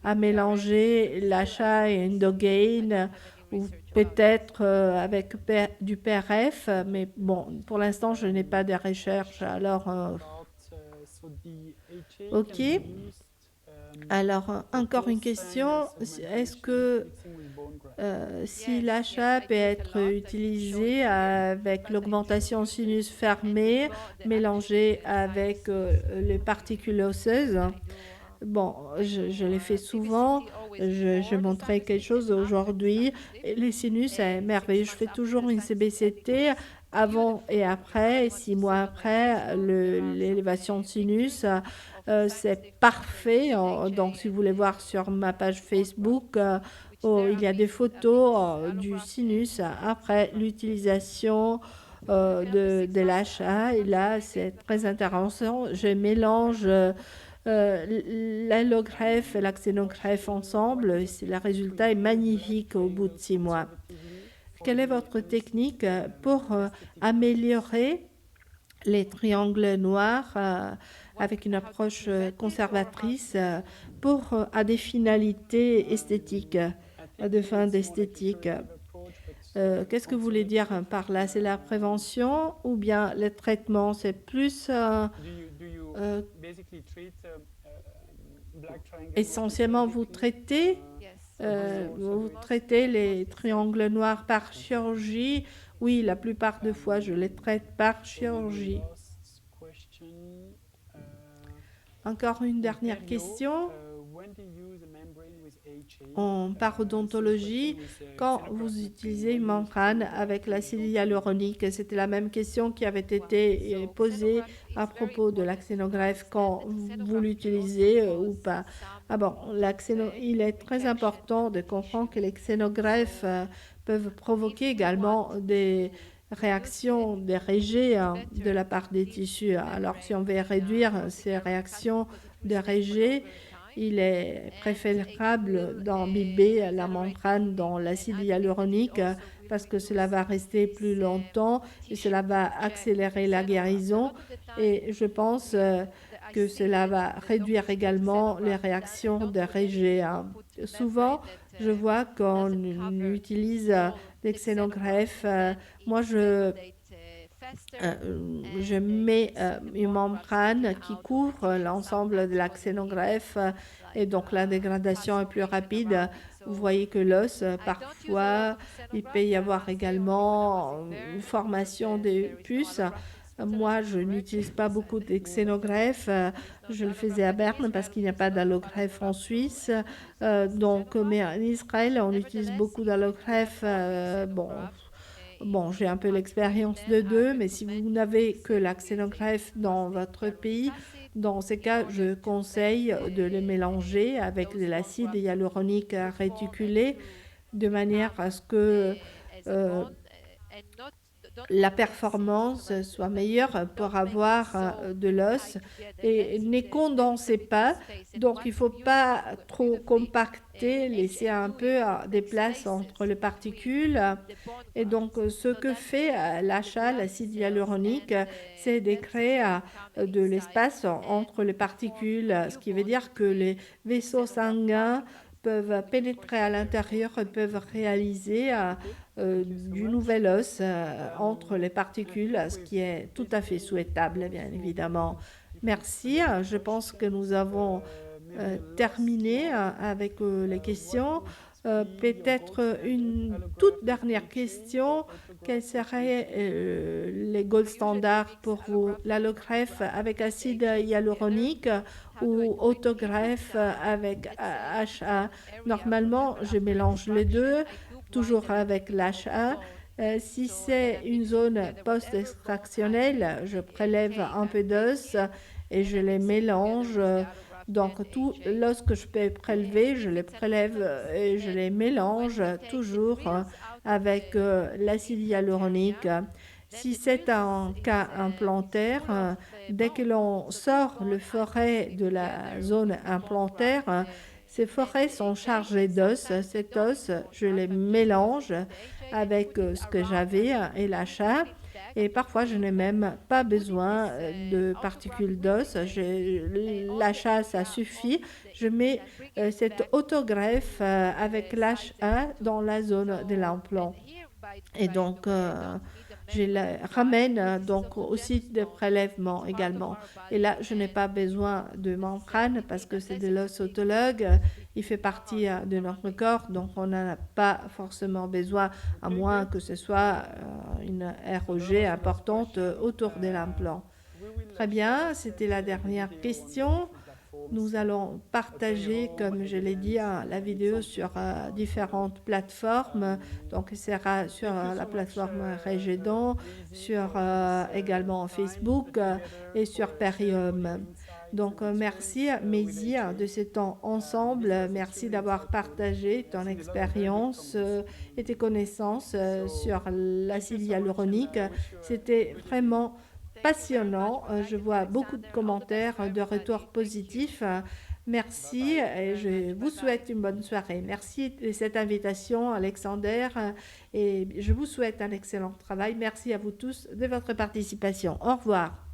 à mélanger l'achat et Endogain ou peut-être avec du PRF, mais bon, pour l'instant, je n'ai pas de recherche. Alors, ok. Alors, encore une question. Est-ce que si l'achat peut être utilisé avec l'augmentation sinus fermée mélangée avec les particules osseuses? Bon, je l'ai fait souvent. Je montrais quelque chose aujourd'hui. Les sinus, c'est merveilleux. Je fais toujours une CBCT avant et après, 6 mois après, l'élévation de sinus. C'est parfait. Donc, si vous voulez voir sur ma page Facebook, il y a des photos du sinus après l'utilisation de l'achat. Et là, c'est très intéressant. Je mélange l'allogreffe et l'axénogreffe ensemble. Le résultat est magnifique au bout de 6 mois. Quelle est votre technique pour améliorer les triangles noirs avec une approche conservatrice à des finalités esthétiques, à des fins d'esthétique? Qu'est-ce que vous voulez dire par là? C'est la prévention ou bien le traitement? C'est plus essentiellement vous traitez les triangles noirs par chirurgie? Oui, la plupart des fois, je les traite par chirurgie. Encore une dernière question. En parodontologie, quand vous utilisez une membrane avec l'acide hyaluronique, c'était la même question qui avait été posée à propos de l'axénogreffe quand vous l'utilisez ou pas. Ah bon, il est très important de comprendre que les xénogreffes peuvent provoquer également des réactions, des rejets de la part des tissus. Alors, si on veut réduire ces réactions de rejet, il est préférable d'imbiber la membrane dans l'acide hyaluronique parce que cela va rester plus longtemps et cela va accélérer la guérison. Et je pense que cela va réduire également les réactions de rejet. Souvent, je vois qu'on utilise des xénogreffes. Moi, je mets une membrane qui couvre l'ensemble de la xénogreffe et donc la dégradation est plus rapide. Vous voyez que l'os, parfois, il peut y avoir également une formation des puces. Moi, je n'utilise pas beaucoup de xénogreffe. Je le faisais à Berne parce qu'il n'y a pas d'allogreffe en Suisse. Mais en Israël, on utilise beaucoup d'allogreffe. Bon, j'ai un peu l'expérience de deux, mais si vous n'avez que la xénogreffe dans votre pays, dans ces cas, je conseille de les mélanger avec de l'acide hyaluronique réticulé de manière à ce que la performance soit meilleure pour avoir de l'os et ne condensez pas. Donc, il ne faut pas trop compacter, laisser un peu des places entre les particules. Et donc, ce que fait l'achat, l'acide hyaluronique, c'est de créer de l'espace entre les particules, ce qui veut dire que les vaisseaux sanguins peuvent pénétrer à l'intérieur et peuvent réaliser du nouvel os entre les particules, ce qui est tout à fait souhaitable, bien évidemment. Merci. Je pense que nous avons terminé avec les questions. Peut-être une toute dernière question. Quels seraient les gold standards pour vous? L'allogreffe avec acide hyaluronique ou autogreffe avec HA? Normalement, je mélange les deux, toujours avec l'HA. Si c'est une zone post-extractionnelle, je prélève un peu d'os et je les mélange. Donc, tout l'os que je peux prélever, je les prélève et je les mélange toujours avec l'acide hyaluronique. Si c'est un cas implantaire, dès que l'on sort le forêt de la zone implantaire, ces forêts sont chargées d'os. Cet os, je les mélange avec ce que j'avais et l'achat. Et parfois, je n'ai même pas besoin de particules d'os. L'achat, ça suffit. Je mets cette autogreffe avec l'HA dans la zone de l'implant. Et donc, je ramène donc aussi des prélèvements également. Et là, je n'ai pas besoin de membrane parce que c'est de l'os autologue. Il fait partie de notre corps, donc on n'en a pas forcément besoin, à moins que ce soit une ROG importante autour de l'implant. Très bien, c'était la dernière question. Nous allons partager, comme je l'ai dit, la vidéo sur différentes plateformes. Donc, il sera sur la plateforme Regedon, sur également Facebook et sur Perium. Donc, merci, Maisie, de ce temps ensemble. Merci d'avoir partagé ton expérience et tes connaissances sur l'acide hyaluronique. C'était vraiment passionnant. Je vois beaucoup de commentaires, de retours positifs. Merci et je vous souhaite une bonne soirée. Merci de cette invitation, Alexander, et je vous souhaite un excellent travail. Merci à vous tous de votre participation. Au revoir.